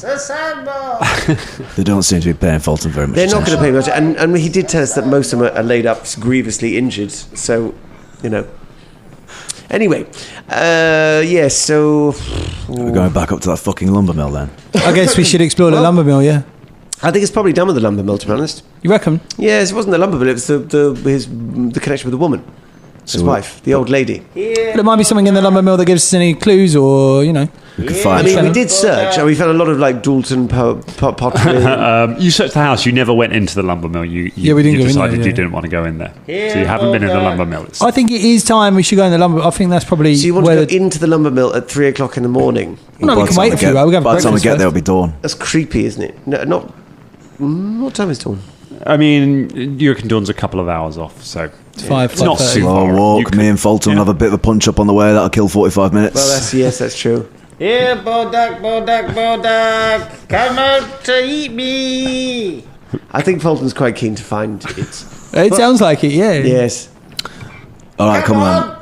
[SPEAKER 8] Assemble!
[SPEAKER 7] They don't seem to be paying Fulton very much
[SPEAKER 2] They're not going to
[SPEAKER 7] attention.
[SPEAKER 2] pay much. And he did tell us that most of them are laid up grievously injured. So, Anyway, so...
[SPEAKER 7] We're going back up to that fucking lumber mill then.
[SPEAKER 1] I guess we should explore the lumber mill, yeah.
[SPEAKER 2] I think it's probably done with the lumber mill, to be honest.
[SPEAKER 1] You reckon?
[SPEAKER 2] Yes, it wasn't the lumber mill, it was the connection with the woman. His wife, the old lady.
[SPEAKER 1] There might be something in the lumber mill that gives us any clues, or,
[SPEAKER 7] We could find
[SPEAKER 2] we did search, and we found a lot of, Dalton pottery.
[SPEAKER 4] You searched the house. You never went into the lumber mill. You
[SPEAKER 1] we didn't
[SPEAKER 4] you
[SPEAKER 1] go in
[SPEAKER 4] decided
[SPEAKER 1] there,
[SPEAKER 4] you
[SPEAKER 1] yeah.
[SPEAKER 4] didn't want to go in there. So you haven't been in the lumber mill.
[SPEAKER 1] I think it is time we should go in the lumber. I think that's probably
[SPEAKER 2] So you want
[SPEAKER 1] where
[SPEAKER 2] to go into the lumber mill at 3 o'clock in the morning?
[SPEAKER 1] No, we can wait a few hours. We can have
[SPEAKER 7] By the time we
[SPEAKER 1] breakfast
[SPEAKER 7] get there,
[SPEAKER 1] first.
[SPEAKER 7] it'll be dawn.
[SPEAKER 2] That's creepy, isn't it? No, not... What time is dawn?
[SPEAKER 4] I mean, European Dawn's a couple of hours off, so
[SPEAKER 1] It's
[SPEAKER 4] not too
[SPEAKER 7] Slow
[SPEAKER 4] far.
[SPEAKER 7] walk. Me and Fulton will have a bit of a punch up on the way. That'll kill 45 minutes.
[SPEAKER 2] Well, that's true.
[SPEAKER 8] Here, Bodak, come out to eat me!
[SPEAKER 2] I think Fulton's quite keen to find it.
[SPEAKER 1] It sounds like it, yeah.
[SPEAKER 2] Yes.
[SPEAKER 7] All right, come on.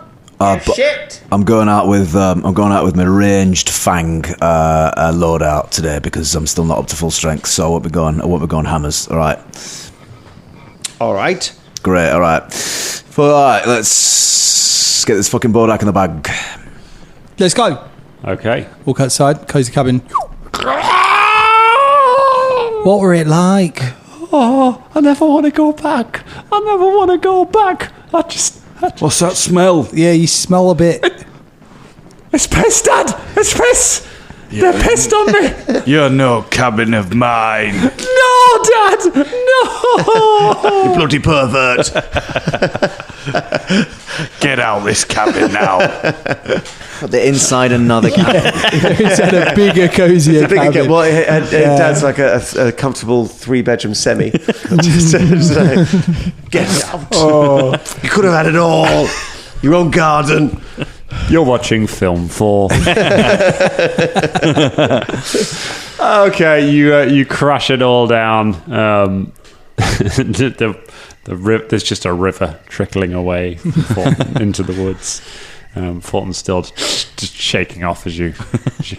[SPEAKER 8] Shit!
[SPEAKER 7] I'm going out with my ranged fang loadout today because I'm still not up to full strength. So I won't be going hammers. All right.
[SPEAKER 2] All right.
[SPEAKER 7] Great. All right. All right. Let's get this fucking Bodak in the bag.
[SPEAKER 1] Let's go.
[SPEAKER 4] Okay.
[SPEAKER 1] Walk outside, cozy cabin. What were it like?
[SPEAKER 6] Oh, I never want to go back. I never want to go back.
[SPEAKER 7] What's that smell?
[SPEAKER 1] Yeah, you smell a bit.
[SPEAKER 6] It's piss, Dad. It's piss. They're pissed on me.
[SPEAKER 5] You're no cabin of mine.
[SPEAKER 6] No, Dad. No.
[SPEAKER 5] You bloody pervert. Get out of this cabin now.
[SPEAKER 3] The inside another cabin.
[SPEAKER 1] It's had a bigger, cozier cabin.
[SPEAKER 2] Well, Dad's like a comfortable 3-bedroom semi. Just like, get out.
[SPEAKER 1] Oh.
[SPEAKER 2] You could have had it all. Your own garden.
[SPEAKER 4] You're watching film 4. Okay, you crash it all down. There's just a river trickling away from Fulton into the woods. Fulton's still just shaking off as you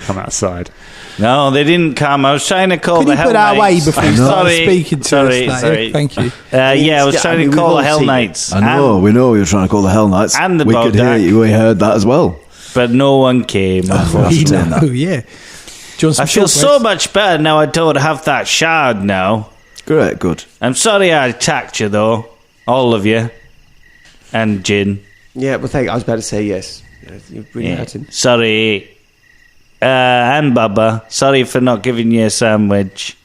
[SPEAKER 4] come outside.
[SPEAKER 6] No, they didn't come. I was trying to call
[SPEAKER 1] Could
[SPEAKER 6] the
[SPEAKER 1] you
[SPEAKER 6] Hell
[SPEAKER 1] put our way
[SPEAKER 6] Knights.
[SPEAKER 1] before you
[SPEAKER 6] I'm
[SPEAKER 1] start
[SPEAKER 6] sorry.
[SPEAKER 1] speaking to
[SPEAKER 6] sorry,
[SPEAKER 1] us?
[SPEAKER 6] Sorry.
[SPEAKER 1] Thank you.
[SPEAKER 6] I was trying
[SPEAKER 2] we've
[SPEAKER 6] to call
[SPEAKER 2] all
[SPEAKER 6] the Hell
[SPEAKER 2] seen it.
[SPEAKER 6] Knights.
[SPEAKER 7] I know. We know you're trying to call the Hell Knights.
[SPEAKER 6] And the
[SPEAKER 7] we could hear
[SPEAKER 6] Bodak.
[SPEAKER 7] you. We heard that as well.
[SPEAKER 6] But no one came.
[SPEAKER 1] We know, yeah. Do you want some
[SPEAKER 6] I feel so
[SPEAKER 1] shortbreads?
[SPEAKER 6] much better now I don't have that shard now.
[SPEAKER 7] Great. Good.
[SPEAKER 6] I'm sorry I attacked you, though. All of you. And Jin.
[SPEAKER 2] Yeah, well, I was about to say yes. You really hurt him.
[SPEAKER 6] Sorry. And Bubba. Sorry for not giving you a sandwich.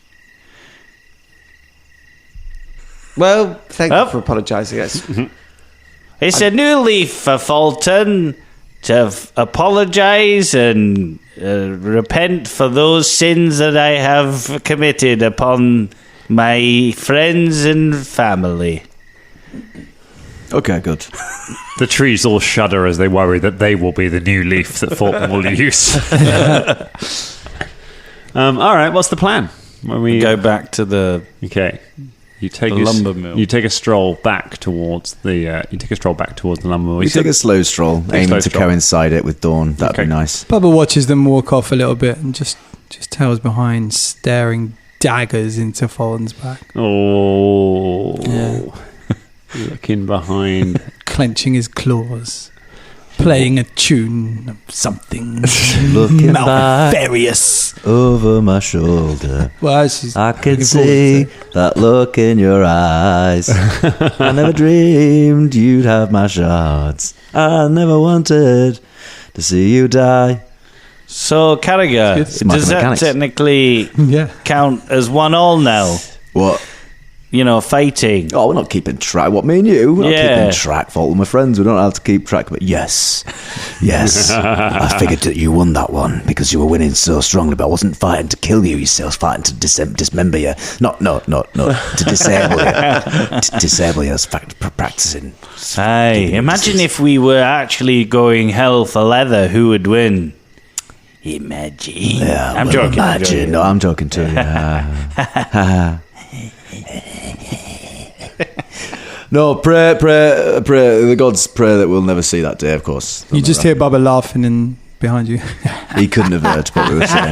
[SPEAKER 2] Well, thank
[SPEAKER 6] Oh.
[SPEAKER 2] you for apologising. Yes.
[SPEAKER 6] It's a new leaf for Fulton.
[SPEAKER 5] to apologize and repent for those sins that I have committed upon my friends and family.
[SPEAKER 7] Okay, good.
[SPEAKER 4] The trees all shudder as they worry that they will be the new leaf that Fulton will use. All right, what's the plan? When we
[SPEAKER 6] Go back to the
[SPEAKER 4] you take
[SPEAKER 6] the lumber mill.
[SPEAKER 4] You take a stroll back towards the lumber mill.
[SPEAKER 7] We take a slow stroll, aiming to coincide it with dawn. That'd be nice.
[SPEAKER 1] Bubba watches them walk off a little bit and just tails behind, staring daggers into Fulton's back.
[SPEAKER 4] Oh,
[SPEAKER 1] Yeah.
[SPEAKER 4] Looking behind,
[SPEAKER 1] clenching his claws, playing a tune of something
[SPEAKER 7] Looking
[SPEAKER 1] malfarious
[SPEAKER 7] over my shoulder.
[SPEAKER 1] Well, she's
[SPEAKER 7] I can
[SPEAKER 1] looking forward
[SPEAKER 7] see
[SPEAKER 1] to it.
[SPEAKER 7] that look in your eyes. I never dreamed you'd have my shards. I never wanted to see you die.
[SPEAKER 5] So, Carragher,
[SPEAKER 1] It's
[SPEAKER 7] good.
[SPEAKER 5] does that
[SPEAKER 7] Mechanics.
[SPEAKER 5] technically
[SPEAKER 1] Yeah.
[SPEAKER 5] count as 1-1 now?
[SPEAKER 7] What?
[SPEAKER 5] You know, fighting.
[SPEAKER 7] Oh, we're not keeping track. What, me and you? We're not
[SPEAKER 5] Yeah.
[SPEAKER 7] keeping track. Fulton, we're friends. We don't have to keep track. But yes. I figured that you won that one because you were winning so strongly. But I wasn't fighting to kill you. I was fighting to dismember you. No. To disable you. To disable you. I was practicing.
[SPEAKER 5] Aye, imagine if we were actually going hell for leather, who would win? Imagine.
[SPEAKER 7] Yeah,
[SPEAKER 5] I'm
[SPEAKER 7] well,
[SPEAKER 5] joking.
[SPEAKER 7] Imagine. No, I'm joking too. No, pray. The gods pray that we'll never see that day. Of course,
[SPEAKER 1] You just hear Bubba laughing behind you.
[SPEAKER 7] he couldn't have heard what we were saying.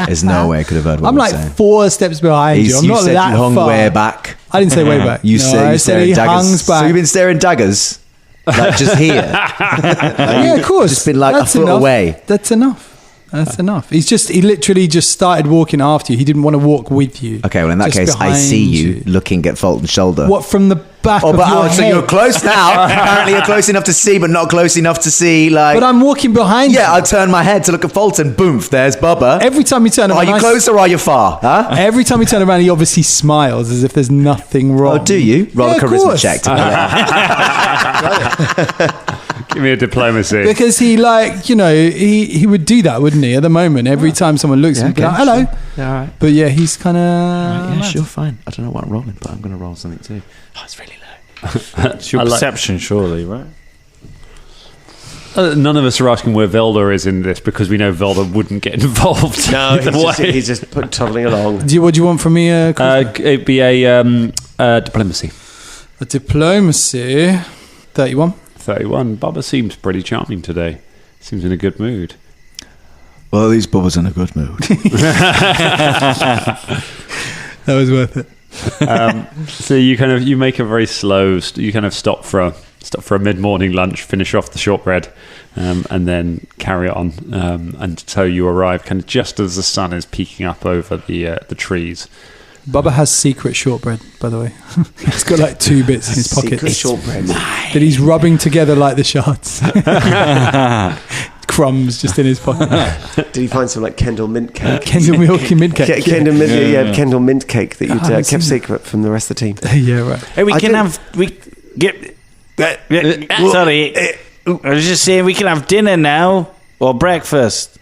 [SPEAKER 7] There's no way he could have heard what
[SPEAKER 1] I'm
[SPEAKER 7] we were
[SPEAKER 1] like
[SPEAKER 7] saying.
[SPEAKER 1] 4 steps behind you. I'm
[SPEAKER 7] You
[SPEAKER 1] not
[SPEAKER 7] said
[SPEAKER 1] that
[SPEAKER 7] you hung
[SPEAKER 1] far.
[SPEAKER 7] way back.
[SPEAKER 1] I didn't say way back.
[SPEAKER 7] You
[SPEAKER 1] No,
[SPEAKER 7] say
[SPEAKER 1] I
[SPEAKER 7] you
[SPEAKER 1] said
[SPEAKER 7] staring
[SPEAKER 1] he
[SPEAKER 7] daggers.
[SPEAKER 1] hangs back.
[SPEAKER 7] So you've been staring daggers, like just here.
[SPEAKER 1] Yeah, of course.
[SPEAKER 7] Just been like
[SPEAKER 1] That's
[SPEAKER 7] a foot
[SPEAKER 1] enough.
[SPEAKER 7] away.
[SPEAKER 1] That's enough. That's enough. He literally just started walking after you. He didn't want to walk with you.
[SPEAKER 7] Okay, well in that
[SPEAKER 1] Just
[SPEAKER 7] case, I
[SPEAKER 1] behind
[SPEAKER 7] see you looking at Fulton's shoulder.
[SPEAKER 1] What, from the back of your head?
[SPEAKER 7] So you're close now. Apparently, you're close enough to see, but not close enough to see. Like,
[SPEAKER 1] But I'm walking behind you.
[SPEAKER 7] yeah, I turn my head to look at Fulton. Boom, there's Bubba.
[SPEAKER 1] Every time you turn
[SPEAKER 7] Are
[SPEAKER 1] around,
[SPEAKER 7] you close or are you far? Huh?
[SPEAKER 1] Every time you turn around, he obviously smiles as if there's nothing wrong.
[SPEAKER 7] Oh, do you? Roll a
[SPEAKER 1] Yeah, of
[SPEAKER 7] charisma
[SPEAKER 1] course.
[SPEAKER 7] check.
[SPEAKER 4] give me a diplomacy.
[SPEAKER 1] Because he, he would do that, wouldn't he? At the moment, every time someone looks at him, he'd be like, hello.
[SPEAKER 7] Yeah, all right.
[SPEAKER 1] But yeah, he's kind of.
[SPEAKER 7] Yeah, sure, fine. I don't know what I'm rolling, but I'm going to roll something too. Oh, it's really low.
[SPEAKER 6] It's your perception, surely, right?
[SPEAKER 4] None of us are asking where Velda is in this because we know Velda wouldn't get involved.
[SPEAKER 2] No,
[SPEAKER 4] either way.
[SPEAKER 2] he's just toddling along.
[SPEAKER 1] What do you want from me, Chris?
[SPEAKER 4] It'd be a diplomacy.
[SPEAKER 1] A diplomacy. 31.
[SPEAKER 4] 31. Bubba seems pretty charming today. Seems in a good mood.
[SPEAKER 7] Well, at least Bubba's in a good mood.
[SPEAKER 1] That was worth it.
[SPEAKER 4] So you make a very slow. You kind of stop for a mid-morning lunch, finish off the shortbread, and then carry on. And so you arrive kind of just as the sun is peeking up over the trees.
[SPEAKER 1] Bubba has secret shortbread, by the way. He's got like 2 bits in his pocket
[SPEAKER 2] Secret shortbread.
[SPEAKER 1] that he's rubbing together like the shards. Crumbs just in his pocket.
[SPEAKER 2] Did he find some like Kendall mint cake?
[SPEAKER 1] Kendall milky mint cake.
[SPEAKER 2] Kendall mint, Kendall mint cake that you'd kept secret from the rest of the team.
[SPEAKER 1] Yeah, right.
[SPEAKER 5] Hey, sorry. I was just saying we can have dinner now or breakfast.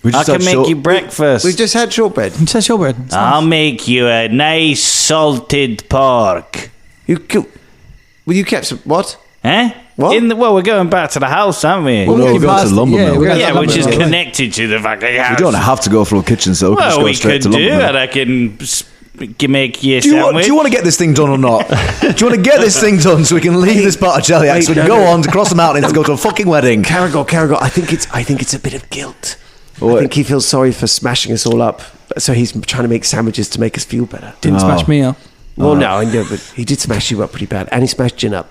[SPEAKER 5] I can make you breakfast.
[SPEAKER 2] We've just had shortbread.
[SPEAKER 1] It's a shortbread. It's
[SPEAKER 5] I'll
[SPEAKER 1] nice.
[SPEAKER 5] make you a nice salted pork.
[SPEAKER 2] You kept some what?
[SPEAKER 5] Eh?
[SPEAKER 2] What?
[SPEAKER 5] We're going back to the house, aren't we?
[SPEAKER 7] Well, no,
[SPEAKER 1] walking
[SPEAKER 7] we're going to
[SPEAKER 1] past
[SPEAKER 7] the lumber
[SPEAKER 1] it, yeah,
[SPEAKER 7] mill.
[SPEAKER 1] we're going to
[SPEAKER 5] Yeah,
[SPEAKER 1] the
[SPEAKER 5] which
[SPEAKER 1] lumber
[SPEAKER 5] is
[SPEAKER 1] mill.
[SPEAKER 5] connected to the fucking house.
[SPEAKER 7] We don't have to go through a kitchen, so we can just
[SPEAKER 5] Well,
[SPEAKER 7] go
[SPEAKER 5] we
[SPEAKER 7] straight
[SPEAKER 5] could
[SPEAKER 7] to
[SPEAKER 5] do,
[SPEAKER 7] lumber mill.
[SPEAKER 5] and I can make you a
[SPEAKER 7] Do
[SPEAKER 5] sandwich.
[SPEAKER 7] you want to get this thing done or not? Do you want to get this thing done so we can leave this part of Cheliax, so we can go on to cross the mountains and go to a fucking wedding?
[SPEAKER 2] Caragor, I think it's a bit of guilt.
[SPEAKER 7] What?
[SPEAKER 2] I think he feels sorry for smashing us all up, so he's trying to make sandwiches to make us feel better.
[SPEAKER 1] Didn't smash me up.
[SPEAKER 2] Well, no, I know, but he did smash you up pretty bad, and he smashed Jin up.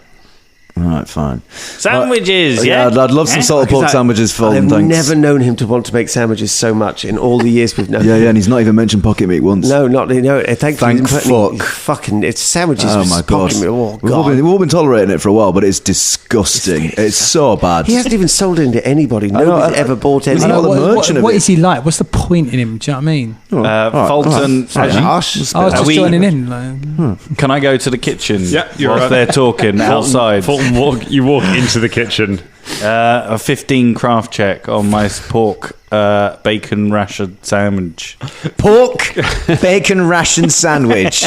[SPEAKER 7] All right, fine.
[SPEAKER 5] Sandwiches, yeah?
[SPEAKER 7] I'd love some salted pork sandwiches,
[SPEAKER 2] I've
[SPEAKER 7] Fulton, thanks.
[SPEAKER 2] never known him to want to make sandwiches so much in all the years we've known.
[SPEAKER 7] Yeah, and he's not even mentioned pocket meat once.
[SPEAKER 2] No, thankfully.
[SPEAKER 7] Thank
[SPEAKER 2] he didn't put any
[SPEAKER 7] fuck.
[SPEAKER 2] Fucking, it's sandwiches.
[SPEAKER 7] Oh
[SPEAKER 2] with
[SPEAKER 7] my god!
[SPEAKER 2] pocket meat. Oh
[SPEAKER 7] We've all
[SPEAKER 2] god!
[SPEAKER 7] been tolerating it for a while, but it's disgusting. It's so bad.
[SPEAKER 2] He hasn't even sold it to anybody.
[SPEAKER 7] know,
[SPEAKER 2] Nobody's ever bought
[SPEAKER 7] He's
[SPEAKER 2] any.
[SPEAKER 7] not the merchant of
[SPEAKER 1] what
[SPEAKER 7] it.
[SPEAKER 1] is he like? What's the point in him? Do you know what I mean?
[SPEAKER 6] Fulton,
[SPEAKER 2] Harsh.
[SPEAKER 1] I was just
[SPEAKER 6] we-
[SPEAKER 1] joining in. Like,
[SPEAKER 6] can I go to the kitchen
[SPEAKER 4] Yeah, you're
[SPEAKER 6] whilst
[SPEAKER 4] right.
[SPEAKER 6] they're talking outside?
[SPEAKER 4] Fulton, you walk into the kitchen.
[SPEAKER 6] A 15 craft check on my pork bacon ration sandwich.
[SPEAKER 3] Pork bacon ration sandwich.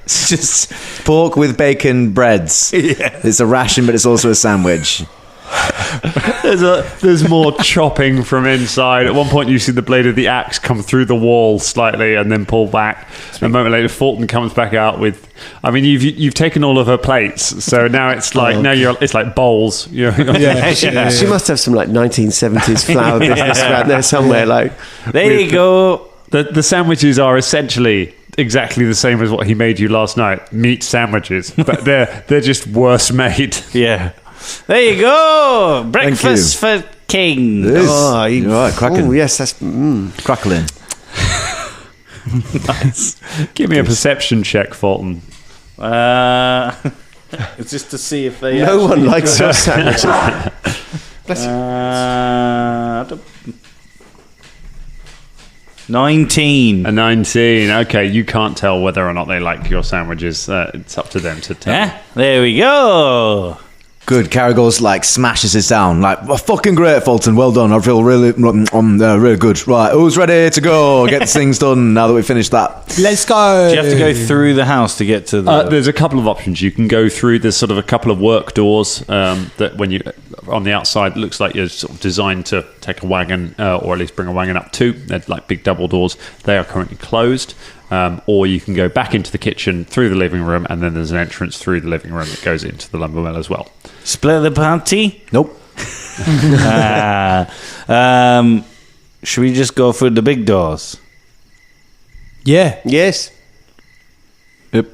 [SPEAKER 3] It's just pork with bacon breads. Yeah. It's a ration, but it's also a sandwich.
[SPEAKER 4] There's more chopping from inside. At one point, you see the blade of the axe come through the wall slightly and then pull back. A moment later, Fulton comes back out with. I mean, you've taken all of her plates, so now it's like it's like bowls. She
[SPEAKER 2] must have some like 1970s flour business around there somewhere. Like
[SPEAKER 6] there you go.
[SPEAKER 4] The sandwiches are essentially exactly the same as what he made you last night. Meat sandwiches, but they're just worse made.
[SPEAKER 6] Yeah. There you go. Breakfast for kings.
[SPEAKER 3] Right, cracking.
[SPEAKER 2] Oh, yes, that's
[SPEAKER 3] crackling.
[SPEAKER 4] Nice. Give me a perception check, Fulton.
[SPEAKER 6] It's just to see if they.
[SPEAKER 2] No one likes your sandwiches. Bless you.
[SPEAKER 6] 19.
[SPEAKER 4] A 19. Okay, you can't tell whether or not they like your sandwiches. It's up to them to tell.
[SPEAKER 6] There we go.
[SPEAKER 3] Good. Caragor's like smashes it down. Like, fucking great, Fulton. Well done. I feel really good. Right, who's ready to go? Get these things done now that we've finished that.
[SPEAKER 1] Let's go.
[SPEAKER 6] Do you have to go through the house to get to the...
[SPEAKER 4] There's a couple of options. You can go through. There's sort of a couple of work doors that when you... On the outside, it looks like you're sort of designed to take a wagon or at least bring a wagon up to. They're like big double doors. They are currently closed. Or you can go back into the kitchen through the living room, and then there's an entrance through the living room that goes into the lumber mill as well.
[SPEAKER 6] Split the party?
[SPEAKER 3] Nope.
[SPEAKER 6] Should we just go through the big doors?
[SPEAKER 1] Yeah.
[SPEAKER 2] Yes.
[SPEAKER 4] Yep.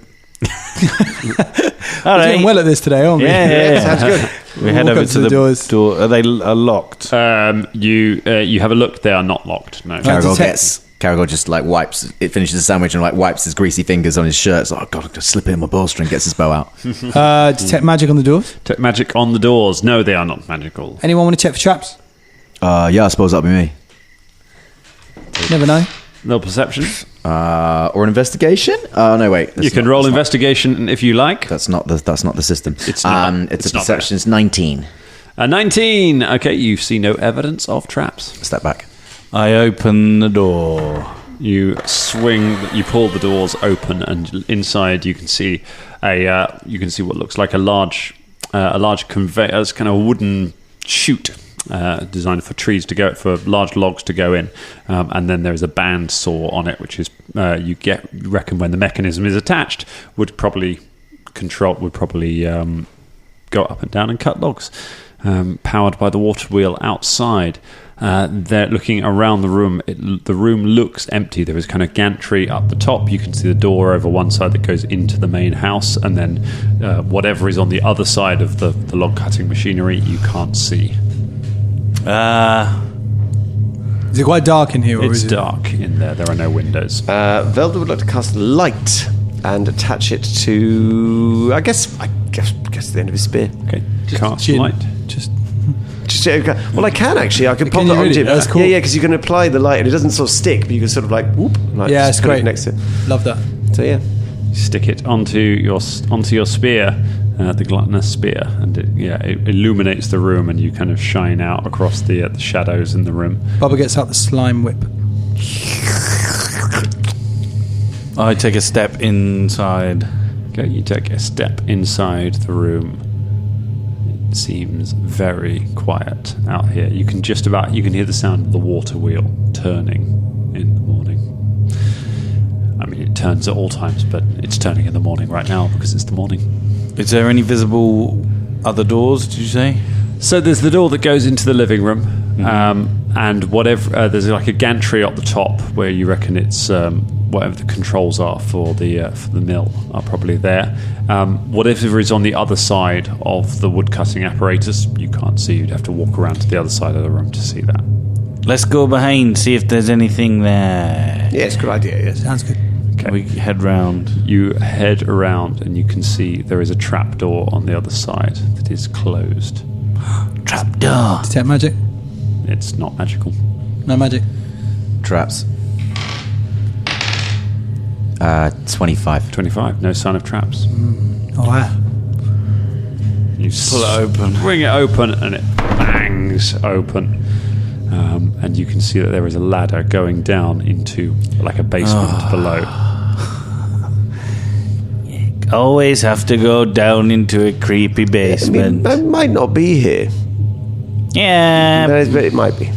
[SPEAKER 1] All right. Doing well at this today, aren't we?
[SPEAKER 6] Yeah. Sounds good. We head over to the
[SPEAKER 1] doors.
[SPEAKER 6] Door. Are they locked?
[SPEAKER 4] You have a look. They are not locked. No.
[SPEAKER 3] Caragor just like finishes the sandwich and like wipes his greasy fingers on his shirt. It's like, oh God, I've got to slip it in my bowstring. Gets his bow out.
[SPEAKER 1] Detect magic on the doors.
[SPEAKER 4] Detect magic on the doors. No, they are not magical.
[SPEAKER 1] Anyone want to check for traps?
[SPEAKER 3] Yeah, I suppose that'd be me.
[SPEAKER 1] Never know.
[SPEAKER 4] No perception.
[SPEAKER 3] Or an investigation? No, wait.
[SPEAKER 4] You can roll investigation if you like.
[SPEAKER 3] That's not the system.
[SPEAKER 4] It's not.
[SPEAKER 3] It's a perception. It's 19.
[SPEAKER 4] 19. Okay, you see no evidence of traps.
[SPEAKER 3] Step back.
[SPEAKER 6] I open the door.
[SPEAKER 4] You swing. You pull the doors open, and inside you can see what looks like a large conveyor. It's kind of a wooden chute designed for trees to go, for large logs to go in, and then there is a band saw on it, which is you reckon when the mechanism is attached would probably go up and down and cut logs, powered by the water wheel outside. They're looking around the room. The room looks empty. There is kind of gantry up the top. You can see the door over one side that goes into the main house, and then whatever is on the other side of the log cutting machinery, you can't see.
[SPEAKER 1] Is it quite dark in here? Or
[SPEAKER 4] It's
[SPEAKER 1] is
[SPEAKER 4] dark in there. There are no windows.
[SPEAKER 2] Velda would like to cast light and attach it to, I guess the end of his spear.
[SPEAKER 4] Okay, cast light.
[SPEAKER 2] Well, I can actually. I can pop it on Jim.
[SPEAKER 1] That's cool.
[SPEAKER 2] Yeah, because you can apply the light and it doesn't sort of stick, but you can sort of like whoop. Like
[SPEAKER 1] yeah, it's great.
[SPEAKER 2] Next to it.
[SPEAKER 1] Love that.
[SPEAKER 2] So yeah,
[SPEAKER 4] stick it onto your spear, the gluttonous spear, and it illuminates the room, and you kind of shine out across the shadows in the room.
[SPEAKER 1] Bubba gets out the slime whip.
[SPEAKER 6] I take a step inside.
[SPEAKER 4] Okay, you take a step inside the room. It seems very quiet out here. You can hear the sound of the water wheel turning in the morning. I mean, it turns at all times, but it's turning in the morning right now because it's the morning.
[SPEAKER 6] Is there any visible other doors, did you say?
[SPEAKER 4] So there's the door that goes into the living room, and whatever there's like a gantry at the top where you reckon it's whatever the controls are for the mill are probably there. Whatever is on the other side of the wood cutting apparatus, you can't see. You'd have to walk around to the other side of the room to see that.
[SPEAKER 6] Let's go behind, see if there's anything there.
[SPEAKER 2] Yeah, it's a good idea. Yes,
[SPEAKER 1] sounds good.
[SPEAKER 6] Okay. We head round.
[SPEAKER 4] You head around, and you can see there is a trap door on the other side that is closed.
[SPEAKER 6] Trap door.
[SPEAKER 1] Detect magic?
[SPEAKER 4] It's not magical.
[SPEAKER 1] No magic.
[SPEAKER 3] Traps. 25.
[SPEAKER 4] 25. No sign of traps.
[SPEAKER 1] Oh wow.
[SPEAKER 4] You
[SPEAKER 6] pull it open.
[SPEAKER 4] Bring it open, and it bangs open. And you can see that there is a ladder going down into like a basement below.
[SPEAKER 5] Always have to go down into a creepy basement.
[SPEAKER 2] I might not be here.
[SPEAKER 5] Yeah.
[SPEAKER 2] But it might be.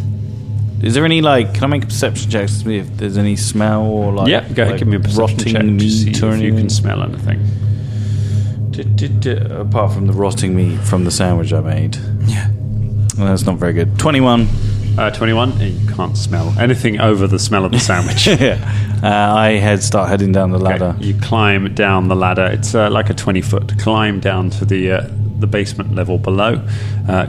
[SPEAKER 6] Is there any, like, can I make a perception check to see if there's any smell or, like...
[SPEAKER 4] Yeah, go ahead, give me a perception check to see if you can smell anything.
[SPEAKER 6] Apart from the rotting meat from the sandwich I made.
[SPEAKER 1] Yeah.
[SPEAKER 6] Well, that's not very good. 21.
[SPEAKER 4] 21, and you can't smell anything over the smell of the sandwich.
[SPEAKER 6] I start heading down the ladder.
[SPEAKER 4] Okay, you climb down the ladder. It's like a 20-foot climb down to the basement level below.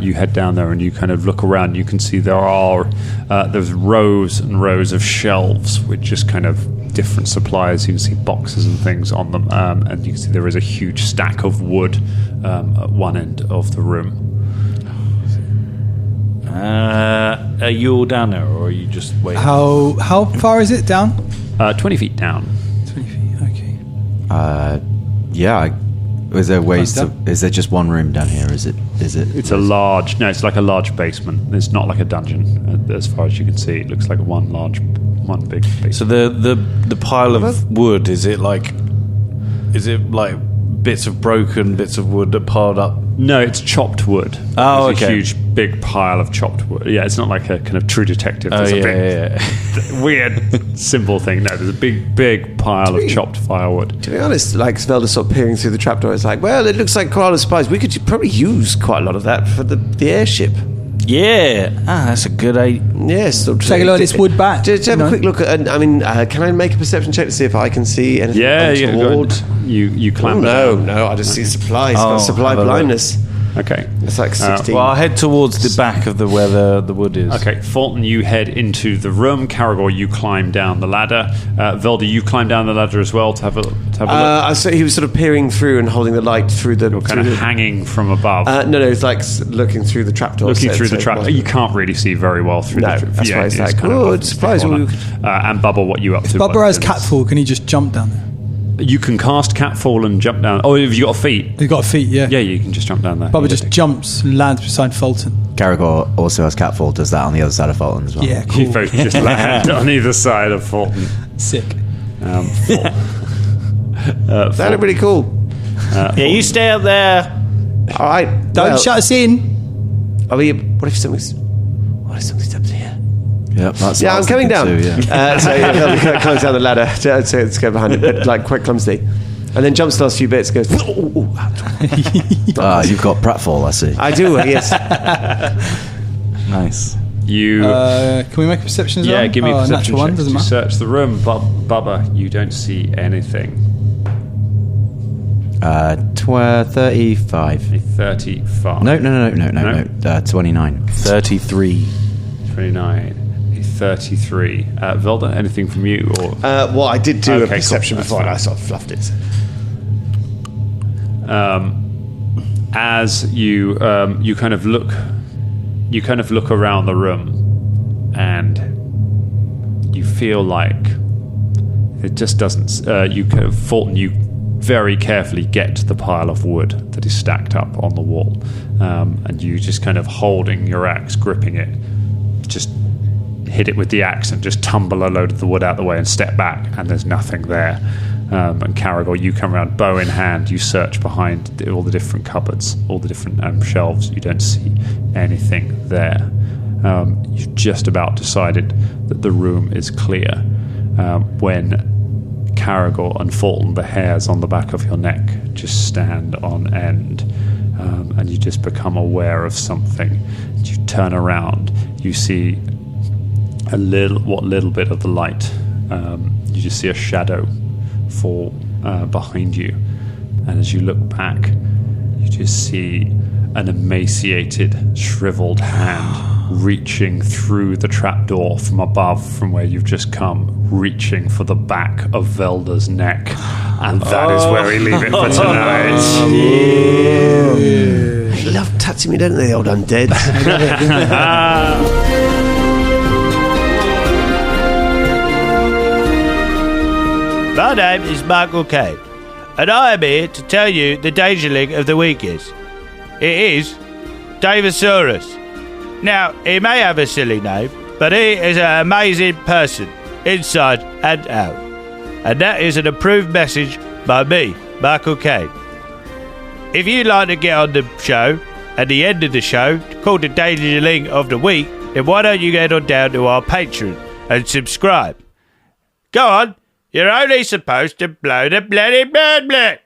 [SPEAKER 4] You head down there and you kind of look around. You can see there's rows and rows of shelves with just kind of different supplies. You can see boxes and things on them, and you can see there is a huge stack of wood at one end of the room.
[SPEAKER 6] Are you all down there, or are you just waiting?
[SPEAKER 1] How far is it down?
[SPEAKER 4] 20 feet down.
[SPEAKER 1] 20 feet. Okay.
[SPEAKER 3] Yeah. Is there ways to? Is there just one room down here? Is it?
[SPEAKER 4] It's a large. No, it's like a large basement. It's not like a dungeon, as far as you can see. It looks like one big basement.
[SPEAKER 6] So the pile of wood, is it like bits of wood that piled up?
[SPEAKER 4] No, it's chopped wood.
[SPEAKER 6] Oh,
[SPEAKER 4] it's
[SPEAKER 6] okay.
[SPEAKER 4] a huge, big pile of chopped wood. Yeah, it's not like a kind of True Detective. There's a big, weird, simple thing. No, there's a big pile of chopped firewood.
[SPEAKER 2] To be honest, like Svelda sort of peering through the trapdoor, it's like, well, it looks like quite a lot of supplies. We could probably use quite a lot of that for the airship.
[SPEAKER 6] Yeah. That's a good idea.
[SPEAKER 2] Yes.
[SPEAKER 1] Take a look at this wood back.
[SPEAKER 2] Just have a quick look at. Can I make a perception check to see if I can see anything? Untoward?
[SPEAKER 4] You climb.
[SPEAKER 2] No, I just see supplies. Got supply blindness.
[SPEAKER 4] Okay.
[SPEAKER 2] It's like 16.
[SPEAKER 6] Well, I'll head towards the back of where the wood is.
[SPEAKER 4] Okay, Fulton, you head into the room. Caragor, you climb down the ladder. Velda, you climb down the ladder as well to have a look.
[SPEAKER 2] So he was sort of peering through and holding the light through the...
[SPEAKER 4] You're kind of hanging from above.
[SPEAKER 2] No, it's like looking through the trapdoor.
[SPEAKER 4] Looking through the trapdoor. You can't really see very well through the trapdoor.
[SPEAKER 2] That's why it's like,
[SPEAKER 4] kind of
[SPEAKER 2] surprise.
[SPEAKER 4] And Bubba, what you up to?
[SPEAKER 1] Bubba has catfall. Can he just jump down there?
[SPEAKER 4] You can cast catfall and jump down. Oh, have you got feet?
[SPEAKER 1] He's got feet, yeah.
[SPEAKER 4] Yeah, you can just jump down there.
[SPEAKER 1] Bubba just jumps and lands beside Fulton.
[SPEAKER 3] Caragor also has catfall, does that on the other side of Fulton as well.
[SPEAKER 1] Yeah, cool.
[SPEAKER 4] You both just land on either side of Fulton.
[SPEAKER 1] Sick.
[SPEAKER 2] That'd be pretty cool.
[SPEAKER 5] Yeah, you stay up there.
[SPEAKER 2] All right.
[SPEAKER 1] Don't shut us in.
[SPEAKER 2] What if something's up here?
[SPEAKER 3] Yep, that's
[SPEAKER 2] I'm coming down.
[SPEAKER 3] Too, yeah.
[SPEAKER 2] So he climbs down the ladder to go behind it, but like quite clumsily. And then jumps the last few bits, goes...
[SPEAKER 3] You've got pratfall, I see.
[SPEAKER 2] I do, yes.
[SPEAKER 6] Nice.
[SPEAKER 4] You...
[SPEAKER 1] can we make a perception as well?
[SPEAKER 4] Yeah, give me a perception
[SPEAKER 1] natural one,
[SPEAKER 4] check.
[SPEAKER 1] doesn't
[SPEAKER 4] You
[SPEAKER 1] matter.
[SPEAKER 4] search the room. Bubba, you don't see anything.
[SPEAKER 3] 35.
[SPEAKER 4] 35.
[SPEAKER 3] No. 29.
[SPEAKER 6] 33.
[SPEAKER 4] 29. 33. Velda, anything from you? Or
[SPEAKER 2] Well, I did do a
[SPEAKER 4] Okay,
[SPEAKER 2] perception
[SPEAKER 4] cool.
[SPEAKER 2] before, and I
[SPEAKER 4] That's
[SPEAKER 2] sort of fluffed it.
[SPEAKER 4] as you kind of look around the room, and you feel like it just doesn't. Fulton, you very carefully get to the pile of wood that is stacked up on the wall, and you just kind of holding your axe, gripping it, just hit it with the axe and just tumble a load of the wood out the way and step back, and there's nothing there. And Caragor, you come around, bow in hand, you search behind all the different cupboards, all the different shelves. You don't see anything there. You've just about decided that the room is clear when Caragor and Fulton, the hairs on the back of your neck just stand on end, and you just become aware of something. You turn around, you see what little bit of the light. You just see a shadow fall behind you, and as you look back, you just see an emaciated, shriveled hand reaching through the trapdoor from above, from where you've just come, reaching for the back of Velda's neck, and that is where we leave it for tonight.
[SPEAKER 2] They love touching me, don't they, old undead?
[SPEAKER 5] My name is Michael Cave, and I am here to tell you the Dangerling of the week is. It is Davosaurus. Now, he may have a silly name, but he is an amazing person, inside and out. And that is an approved message by me, Michael Caine. If you'd like to get on the show, at the end of the show, called the Daily Link of the Week, then why don't you get on down to our Patreon and subscribe? Go on, you're only supposed to blow the bloody bird.